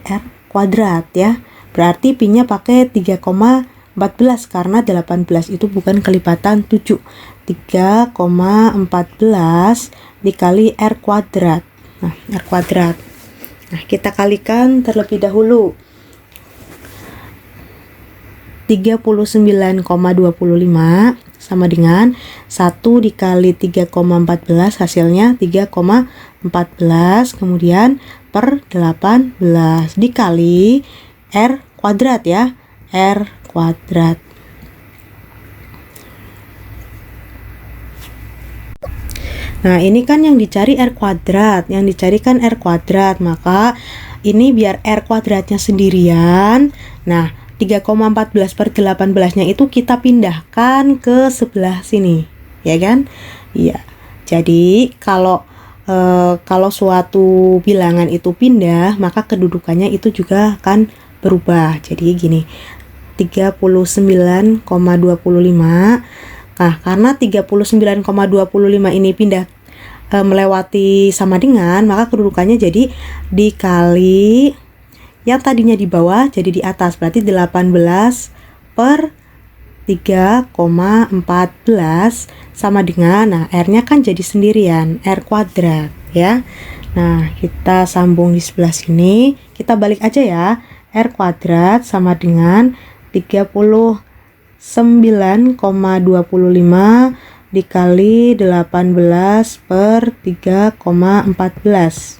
R kuadrat ya. Berarti pi-nya pakai 3,14 karena 18 itu bukan kelipatan 7. 3,14 dikali R kuadrat. Nah, R kuadrat. Nah, kita kalikan terlebih dahulu. 39,25 sama dengan 1 dikali 3,14 hasilnya 3,14 kemudian per 18 dikali R kuadrat ya, R kuadrat. Nah, ini kan yang dicari R kuadrat, yang dicarikan R kuadrat, maka ini biar R kuadratnya sendirian. Nah, 3,14 per 18-nya itu kita pindahkan ke sebelah sini, ya kan? Iya. Jadi kalau suatu bilangan itu pindah, maka kedudukannya itu juga akan berubah. Jadi gini, 39,25. Nah, karena 39,25 ini pindah melewati sama dengan, maka kedudukannya jadi dikali yang tadinya di bawah jadi di atas, berarti 18 per 3,14 sama dengan, nah R-nya kan jadi sendirian, R kuadrat ya. Nah, kita sambung di sebelah sini, kita balik aja ya. R kuadrat sama dengan 39,25 dikali 18 per 3,14.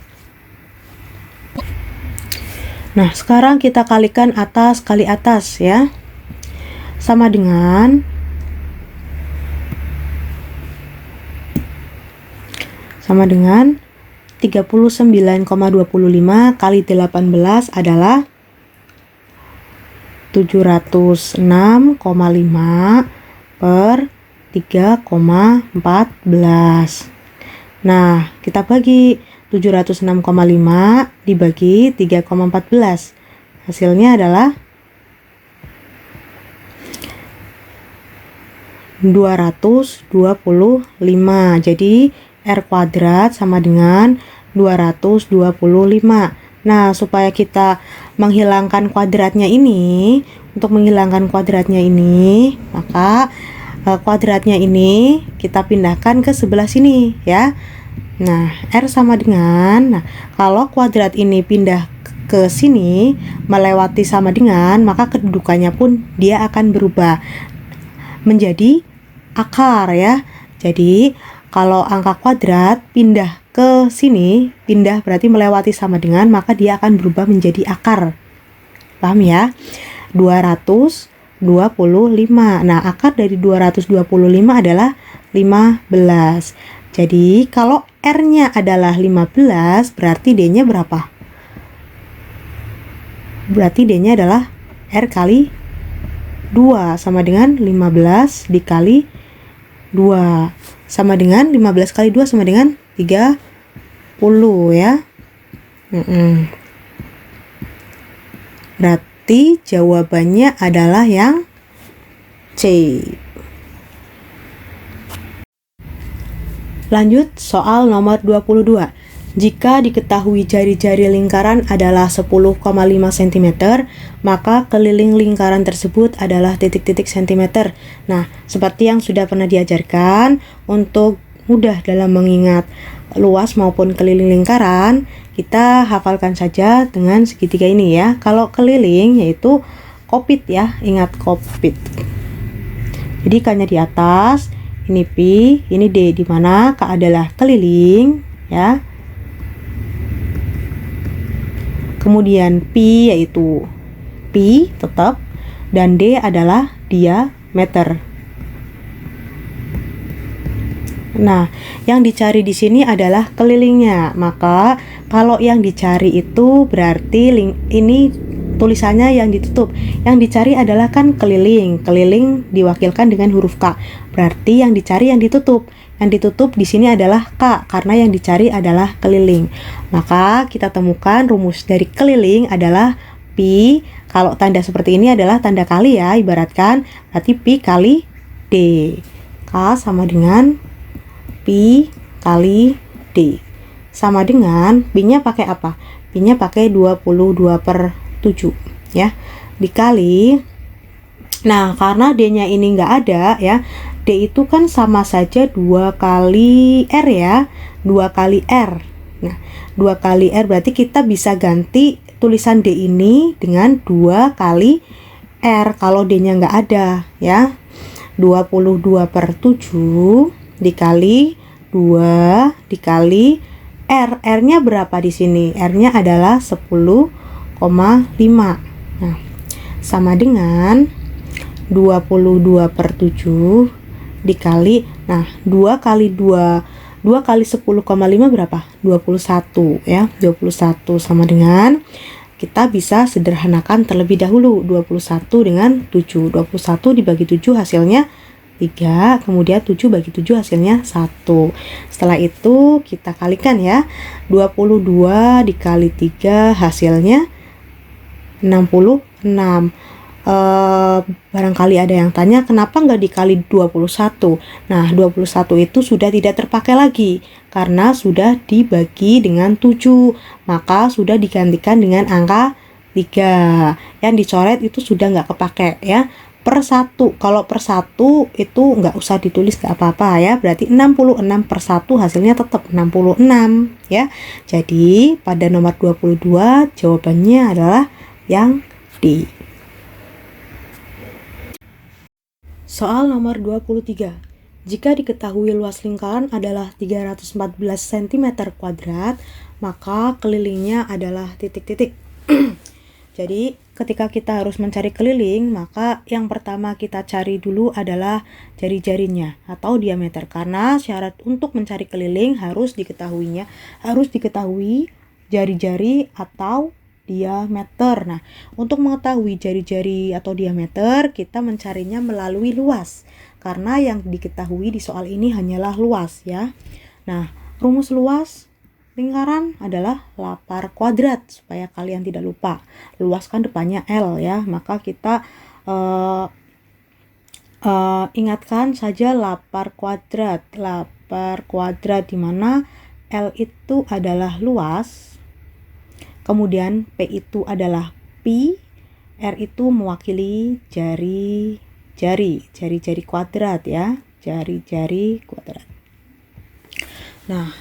Nah, sekarang kita kalikan atas kali atas ya. Sama dengan 39,25 kali 18 adalah 706,5 per 3,14. Nah, kita bagi 706,5 dibagi 3,14. Hasilnya adalah 225. Jadi R kuadrat sama dengan 225. Nah, supaya kita menghilangkan kuadratnya ini, maka kuadratnya ini kita pindahkan ke sebelah sini ya. Nah, R sama dengan, kalau kuadrat ini pindah ke sini melewati sama dengan, maka kedudukannya pun dia akan berubah menjadi akar ya. Jadi kalau angka kuadrat pindah ke sini, pindah berarti melewati sama dengan, maka dia akan berubah menjadi akar. Paham ya? 225. Nah, akar dari 225 adalah 15. Jadi kalau R-nya adalah 15, berarti D-nya berapa? Berarti D-nya adalah R kali 2, sama dengan 15 dikali 2. Sama dengan 15 kali 2 sama dengan 30 ya. Berarti jawabannya adalah yang C. Lanjut soal nomor 22. Jika diketahui jari-jari lingkaran adalah 10,5 cm, maka keliling lingkaran tersebut adalah titik-titik cm. Nah, seperti yang sudah pernah diajarkan, untuk mudah dalam mengingat luas maupun keliling lingkaran, kita hafalkan saja dengan segitiga ini ya. Kalau keliling yaitu kopit ya, ingat kopit. Jadi K-nya di atas, ini P, ini D, di mana K adalah keliling ya. Kemudian P yaitu Pi tetap, dan D adalah diameter. Nah, yang dicari di sini adalah kelilingnya. Maka kalau yang dicari itu berarti ini tulisannya yang ditutup. Yang dicari adalah kan keliling. Keliling diwakilkan dengan huruf K. Berarti yang dicari yang ditutup. Yang ditutup di sini adalah K karena yang dicari adalah keliling. Maka kita temukan rumus dari keliling adalah Pi. Kalau tanda seperti ini adalah tanda kali ya, ibaratkan berarti Pi kali D. K sama dengan Pi kali D. Sama dengan Pi-nya pakai apa? Pi-nya pakai 22/7 ya. Dikali. Nah, karena D-nya ini nggak ada ya. D itu kan sama saja 2 kali R ya, 2 kali R. Nah, 2 kali R berarti kita bisa ganti tulisan D ini dengan 2 kali R kalau D-nya nggak ada ya. 22/7 dikali 2 dikali R. R-nya berapa di sini? R-nya adalah 10,5. Nah, sama dengan 22/7 dikali, nah 2 kali 10,5 berapa? 21 ya, 21 sama dengan, kita bisa sederhanakan terlebih dahulu, 21 dengan 7, 21 dibagi 7 hasilnya 3, kemudian 7 bagi 7 hasilnya 1. Setelah itu kita kalikan ya, 22 dikali 3 hasilnya 66. Barangkali ada yang tanya kenapa nggak dikali 21. Nah, 21 itu sudah tidak terpakai lagi karena sudah dibagi dengan 7, maka sudah digantikan dengan angka 3. Yang dicoret itu sudah nggak kepake ya. Per 1, kalau per 1 itu nggak usah ditulis, nggak apa-apa ya. Berarti 66/1 hasilnya tetap 66 ya. Jadi pada nomor 22 jawabannya adalah yang D. Soal nomor 23. Jika diketahui luas lingkaran adalah 314 cm², maka kelilingnya adalah titik-titik. Jadi, ketika kita harus mencari keliling, maka yang pertama kita cari dulu adalah jari-jarinya atau diameter. Karena syarat untuk mencari keliling harus diketahui jari-jari atau diameter. Nah, untuk mengetahui jari-jari atau diameter, kita mencarinya melalui luas. Karena yang diketahui di soal ini hanyalah luas ya. Nah, rumus luas lingkaran adalah lapar kuadrat, supaya kalian tidak lupa. Luas kan depannya L ya, maka kita ingatkan saja lapar kuadrat. Lapar kuadrat di mana L itu adalah luas. Kemudian P itu adalah pi, R itu mewakili jari-jari kuadrat ya, jari-jari kuadrat. Nah,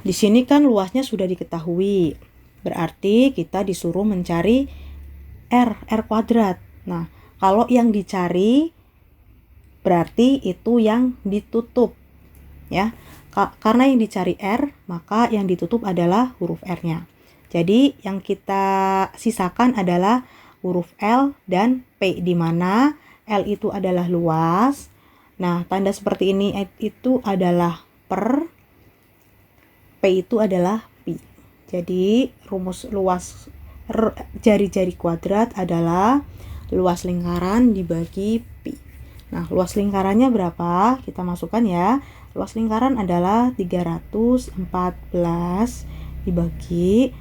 di sini kan luasnya sudah diketahui, berarti kita disuruh mencari R kuadrat. Nah, kalau yang dicari berarti itu yang ditutup ya. Karena yang dicari R, maka yang ditutup adalah huruf R-nya. Jadi yang kita sisakan adalah huruf L dan P, di mana L itu adalah luas. Nah, tanda seperti ini itu adalah per, P itu adalah pi. Jadi rumus luas jari-jari kuadrat adalah luas lingkaran dibagi pi. Nah, luas lingkarannya berapa? Kita masukkan ya. Luas lingkaran adalah 314 dibagi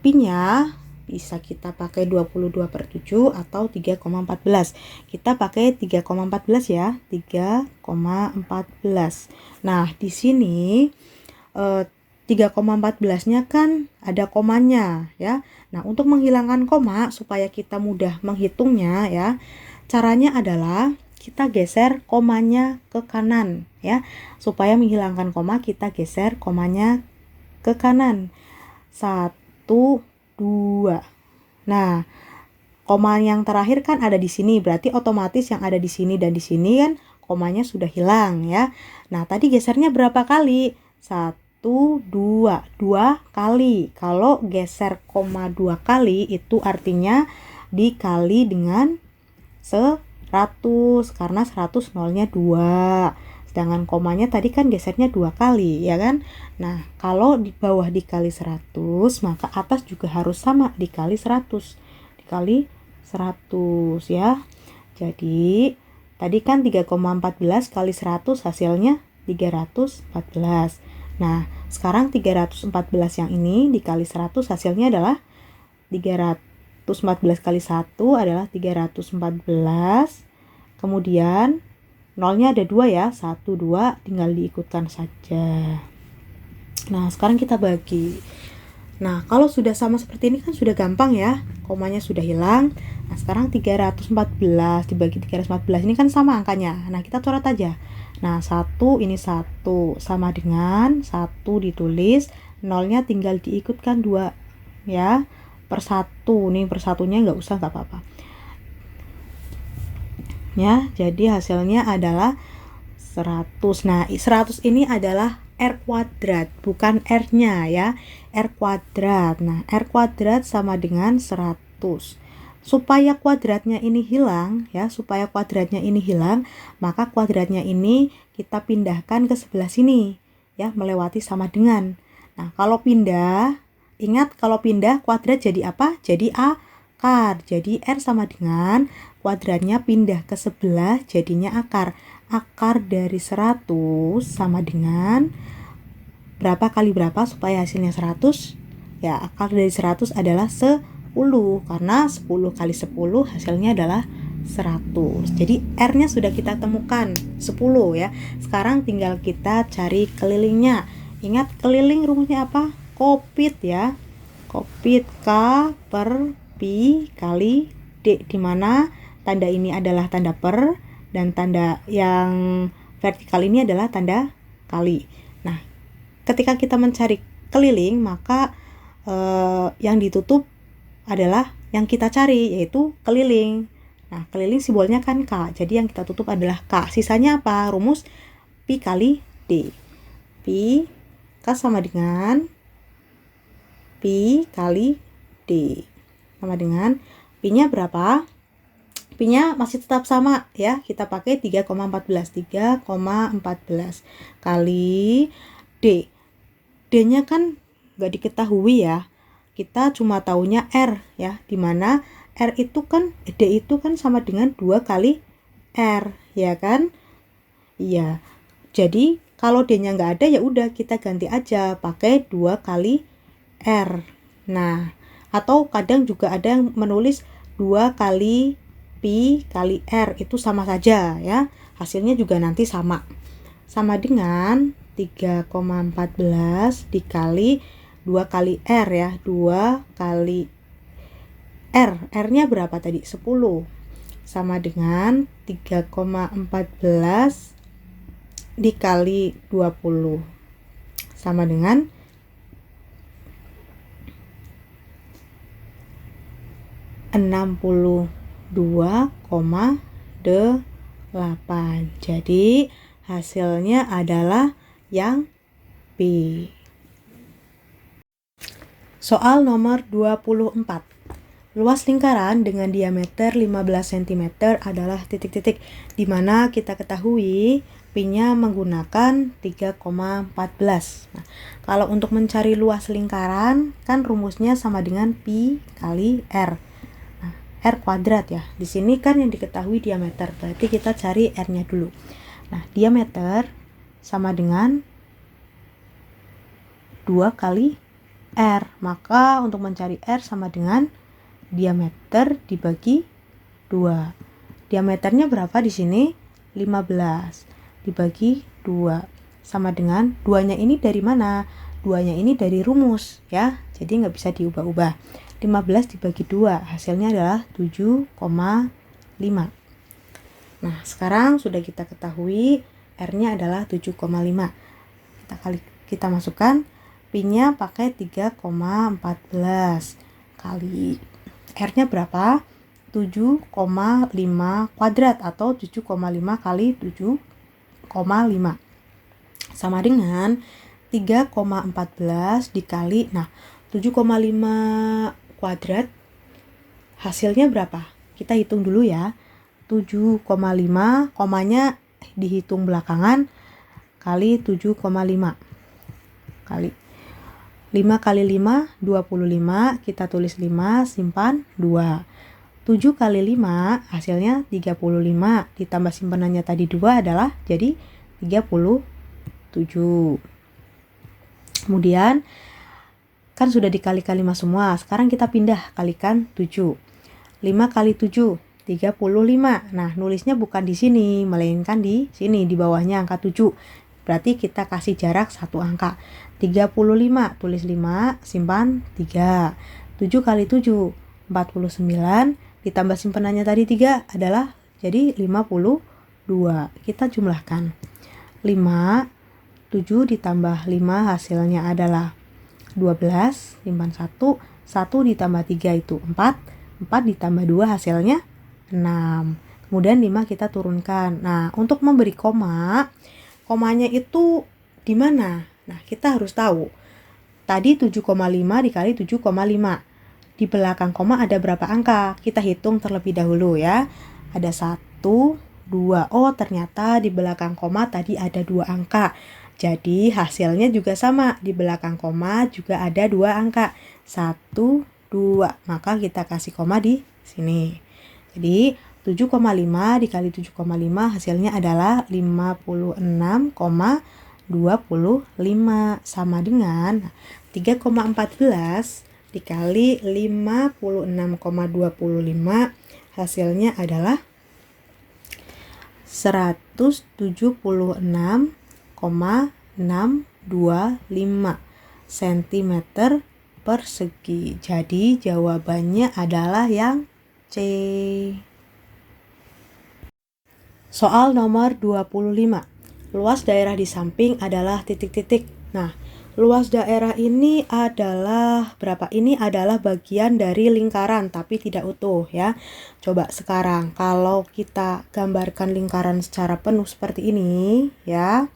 pi-nya bisa kita pakai 22/7 atau 3,14. Kita pakai 3,14 ya, 3,14. Nah, di sini 3,14-nya kan ada komanya ya. Nah, untuk menghilangkan koma supaya kita mudah menghitungnya ya, caranya adalah kita geser komanya ke kanan ya. Supaya menghilangkan koma kita geser komanya ke kanan. 1, 2. Nah, koma yang terakhir kan ada di sini, berarti otomatis yang ada di sini dan di sini kan komanya sudah hilang ya. Nah, tadi gesernya berapa kali? 1, 2 kali. Kalau geser koma 2 kali itu artinya dikali dengan 100 karena 100 nolnya 2. Sedangkan komanya tadi kan gesernya 2 kali ya kan. Nah, kalau di bawah dikali 100 maka atas juga harus sama dikali 100. Dikali 100 ya. Jadi tadi kan 3,14 kali 100 hasilnya 314. Nah, sekarang 314 yang ini dikali 100 hasilnya adalah 314 kali 1 adalah 314. Kemudian nolnya ada 2 ya, 1, 2 tinggal diikutkan saja. Nah, sekarang kita bagi. Nah, kalau sudah sama seperti ini kan sudah gampang ya, komanya sudah hilang. Nah, sekarang 314 dibagi 314 ini kan sama angkanya. Nah, kita coret aja. Nah, 1 ini 1 sama dengan 1 ditulis, nolnya tinggal diikutkan 2 ya, per 1. Nih per satunya nggak usah, nggak apa-apa. Ya, jadi hasilnya adalah 100. Nah, 100 ini adalah R kuadrat, bukan R-nya ya, R kuadrat. Nah, R kuadrat sama dengan 100. Supaya kuadratnya ini hilang ya, maka kuadratnya ini kita pindahkan ke sebelah sini ya, melewati sama dengan. Nah, kalau pindah, ingat kalau pindah kuadrat jadi apa? Jadi akar. Jadi R sama dengan kuadratnya pindah ke sebelah jadinya akar. Akar dari 100 sama dengan berapa kali berapa supaya hasilnya 100? Ya, akar dari 100 adalah 10 karena 10 kali 10 hasilnya adalah 100. Jadi R-nya sudah kita temukan 10 ya. Sekarang tinggal kita cari kelilingnya. Ingat keliling rumusnya apa? Kopit ya. Kopit K per Pi kali D, di mana tanda ini adalah tanda per dan tanda yang vertikal ini adalah tanda kali. Nah, ketika kita mencari keliling maka yang ditutup adalah yang kita cari, yaitu keliling. Nah, keliling simbolnya kan K, jadi yang kita tutup adalah K. Sisanya apa? Rumus Pi kali D. Pi K sama dengan Pi kali D. Sama dengan Pi-nya berapa? Pi-nya masih tetap sama ya, kita pakai 3,14 kali D. D-nya kan nggak diketahui ya, kita cuma taunya R ya, dimana R itu kan, D itu kan sama dengan 2 kali R ya kan. Iya, jadi kalau D-nya nggak ada ya udah kita ganti aja pakai 2 kali R. Nah, atau kadang juga ada yang menulis 2 kali Pi kali R, itu sama saja ya, hasilnya juga nanti sama dengan 3,14 dikali 2 kali R ya, 2 kali R. R-nya berapa tadi? 10. Sama dengan 3,14 dikali 20. Sama dengan 62,8. Jadi hasilnya adalah yang B. Soal nomor 24. luas lingkaran dengan diameter 15 cm adalah titik-titik, di mana kita ketahui Pi-nya menggunakan 3,14. Nah, kalau untuk mencari luas lingkaran, kan rumusnya sama dengan Pi kali R. Nah, R kuadrat ya. Di sini kan yang diketahui diameter, berarti kita cari R-nya dulu. Nah, diameter sama dengan 2 kali R. Maka untuk mencari R sama dengan diameter dibagi 2. Diameternya berapa di sini? 15 dibagi 2 sama dengan 2-nya ini dari mana? 2-nya ini dari rumus ya. Jadi nggak bisa diubah-ubah. 15 dibagi 2 hasilnya adalah 7,5. Nah, sekarang sudah kita ketahui R-nya adalah 7,5. Kita masukkan Pi-nya pakai 3,14 kali R-nya berapa? 7,5 kuadrat atau 7,5 kali 7,5 sama dengan 3,14 dikali 7,5 kuadrat hasilnya berapa? Kita hitung dulu ya. 7,5, komanya dihitung belakangan, kali 7,5 kali 5 kali 5 25, kita tulis 5, simpan 2. 7 kali 5 hasilnya 35, ditambah simpanannya tadi 2 adalah jadi 37. Kemudian kan sudah dikali-kali 5 semua, sekarang kita pindah kalikan 7. 5 kali 7 35. Nah, nulisnya bukan di sini, melainkan di sini, di bawahnya angka 7. Berarti kita kasih jarak 1 angka. 35, tulis 5, simpan 3. 7 kali 7, 49, ditambah simpanannya tadi 3 adalah jadi 52. Kita jumlahkan. 5, 7 ditambah 5 hasilnya adalah 12, simpan 1, 1 ditambah 3 itu 4, 4 ditambah 2 hasilnya 6. Kemudian 5 kita turunkan. Nah, untuk memberi komanya itu di mana? Nah, kita harus tahu. Tadi 7,5 dikali 7,5. Di belakang koma ada berapa angka? Kita hitung terlebih dahulu ya. Ada 1, 2. Oh, ternyata di belakang koma tadi ada 2 angka. Jadi hasilnya juga sama. Di belakang koma juga ada 2 angka. 1, 2. Maka kita kasih koma di sini. Jadi 7,5 dikali 7,5 hasilnya adalah 56,25 sama dengan 3,14 dikali 56,25 hasilnya adalah 176,625 cm persegi. Jadi jawabannya adalah yang C. Soal nomor 25. Luas daerah di samping adalah titik-titik. Nah, luas daerah ini adalah berapa? Ini adalah bagian dari lingkaran tapi tidak utuh ya. Coba sekarang kalau kita gambarkan lingkaran secara penuh seperti ini ya.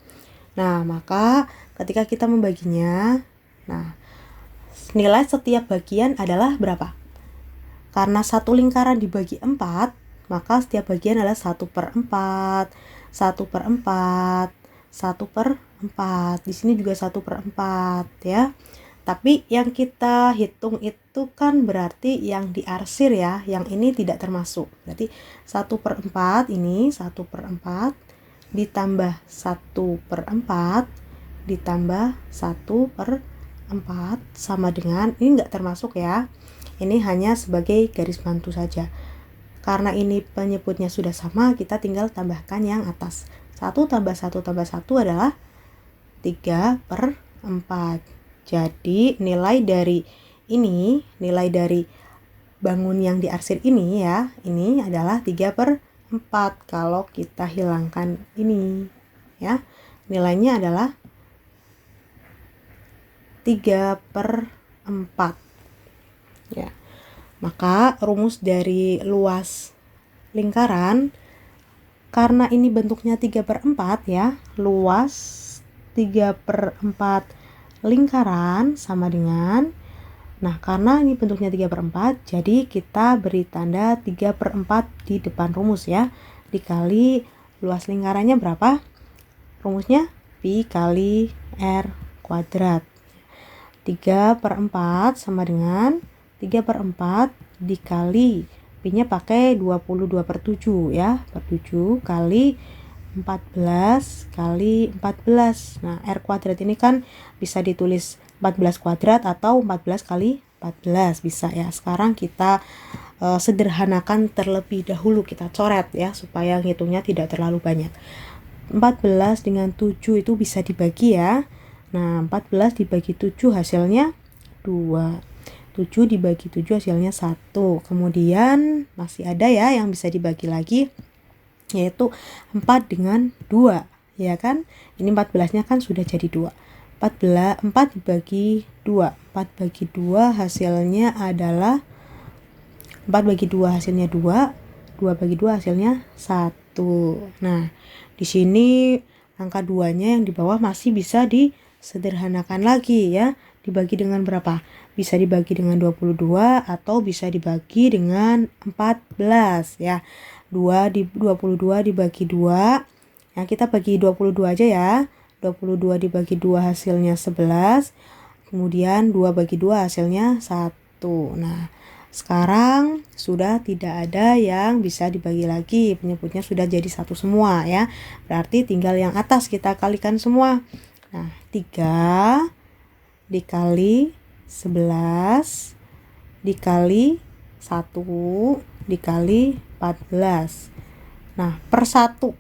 Nah, maka ketika kita membaginya, nah, nilai setiap bagian adalah berapa? Karena satu lingkaran dibagi 4, maka setiap bagian adalah 1/4, 1/4, 1/4. Di sini juga 1/4 ya. Tapi yang kita hitung itu kan berarti yang diarsir ya, yang ini tidak termasuk. Berarti 1/4 ini 1/4 ditambah 1/4 ditambah 1/4 sama dengan, ini enggak termasuk ya. Ini hanya sebagai garis bantu saja. Karena ini penyebutnya sudah sama, kita tinggal tambahkan yang atas. 1 tambah 1 tambah 1 adalah 3/4. Jadi nilai dari ini, nilai dari bangun yang diarsir ini ya, ini adalah 3/4. Kalau kita hilangkan ini ya, nilainya adalah 3/4 ya. Maka rumus dari luas lingkaran, karena ini bentuknya 3/4 ya, luas 3/4 lingkaran sama dengan Nah, karena ini bentuknya 3/4, jadi kita beri tanda 3/4 di depan rumus ya. Dikali luas lingkarannya berapa? Rumusnya Pi kali R kuadrat. 3/4 sama dengan 3/4 dikali Pi-nya pakai 22/7 ya, per 7 kali 14 kali 14. Nah, R kuadrat ini kan bisa ditulis 14 kuadrat atau 14 kali 14 bisa ya. Sekarang kita sederhanakan terlebih dahulu, kita coret ya supaya ngitungnya tidak terlalu banyak. 14 dengan 7 itu bisa dibagi ya. Nah, 14 dibagi 7 hasilnya 2. 7 dibagi 7 hasilnya 1. Kemudian masih ada ya yang bisa dibagi lagi, yaitu 4 dengan 2. Ya kan? Ini 14-nya kan sudah jadi 2. 4 dibagi 2. 4 bagi 2 hasilnya adalah 4 bagi 2 hasilnya 2. 2 bagi 2 hasilnya 1. Nah, di sini angka 2-nya yang di bawah masih bisa disederhanakan lagi ya. Dibagi dengan berapa? Bisa dibagi dengan 22 atau bisa dibagi dengan 14 ya. 22 dibagi 2. Nah, kita bagi 22 aja ya. 22 dibagi 2 hasilnya 11. Kemudian 2 bagi 2 hasilnya 1. Nah, sekarang sudah tidak ada yang bisa dibagi lagi. Penyebutnya sudah jadi 1 semua ya. Berarti tinggal yang atas kita kalikan semua. Nah, 3 dikali 11 dikali 1 dikali 14. Nah, per 1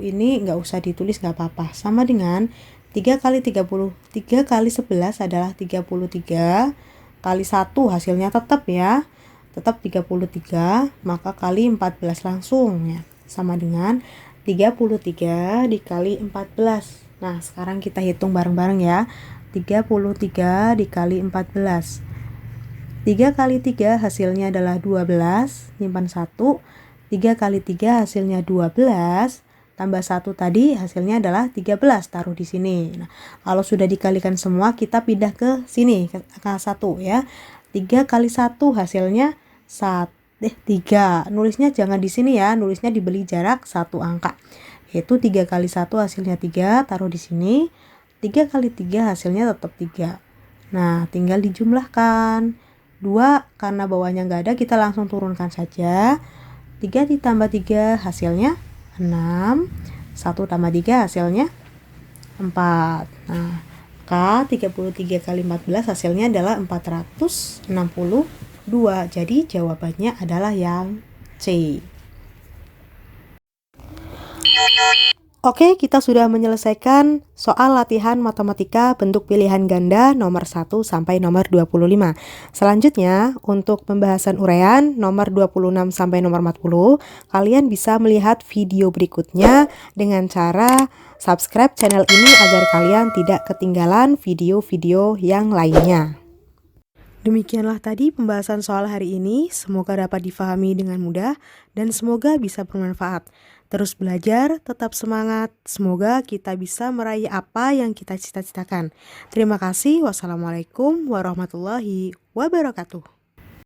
ini nggak usah ditulis, nggak apa-apa. Sama dengan 3 kali 30. 3 kali 11 adalah 33. Kali 1 hasilnya tetap ya. Tetap 33. Maka kali 14 langsung ya. Sama dengan 33 dikali 14. Nah, sekarang kita hitung bareng-bareng ya. 33 dikali 14. 3 kali 3 hasilnya adalah 12. Nyimpan 1. 3 kali 3 hasilnya 12, tambah 1 tadi hasilnya adalah 13, taruh di sini. Nah, kalau sudah dikalikan semua, kita pindah ke sini, ke angka 1 ya. 3 kali 1 hasilnya 3. Nulisnya jangan di sini ya, nulisnya diberi jarak 1 angka. Yaitu 3 kali 1 hasilnya 3, taruh di sini. 3 kali 3 hasilnya tetap 3. Nah, tinggal dijumlahkan. 2 karena bawahnya nggak ada, kita langsung turunkan saja. 3 ditambah 3 hasilnya 6. 1 tambah 3 hasilnya 4. Nah, maka 33 kali 14 hasilnya adalah 462. Jadi jawabannya adalah yang C. Oke, kita sudah menyelesaikan soal latihan matematika bentuk pilihan ganda nomor 1 sampai nomor 25. Selanjutnya, untuk pembahasan uraian nomor 26 sampai nomor 40, kalian bisa melihat video berikutnya dengan cara subscribe channel ini agar kalian tidak ketinggalan video-video yang lainnya. Demikianlah tadi pembahasan soal hari ini, semoga dapat difahami dengan mudah dan semoga bisa bermanfaat. Terus belajar, tetap semangat, semoga kita bisa meraih apa yang kita cita-citakan. Terima kasih, wassalamualaikum warahmatullahi wabarakatuh.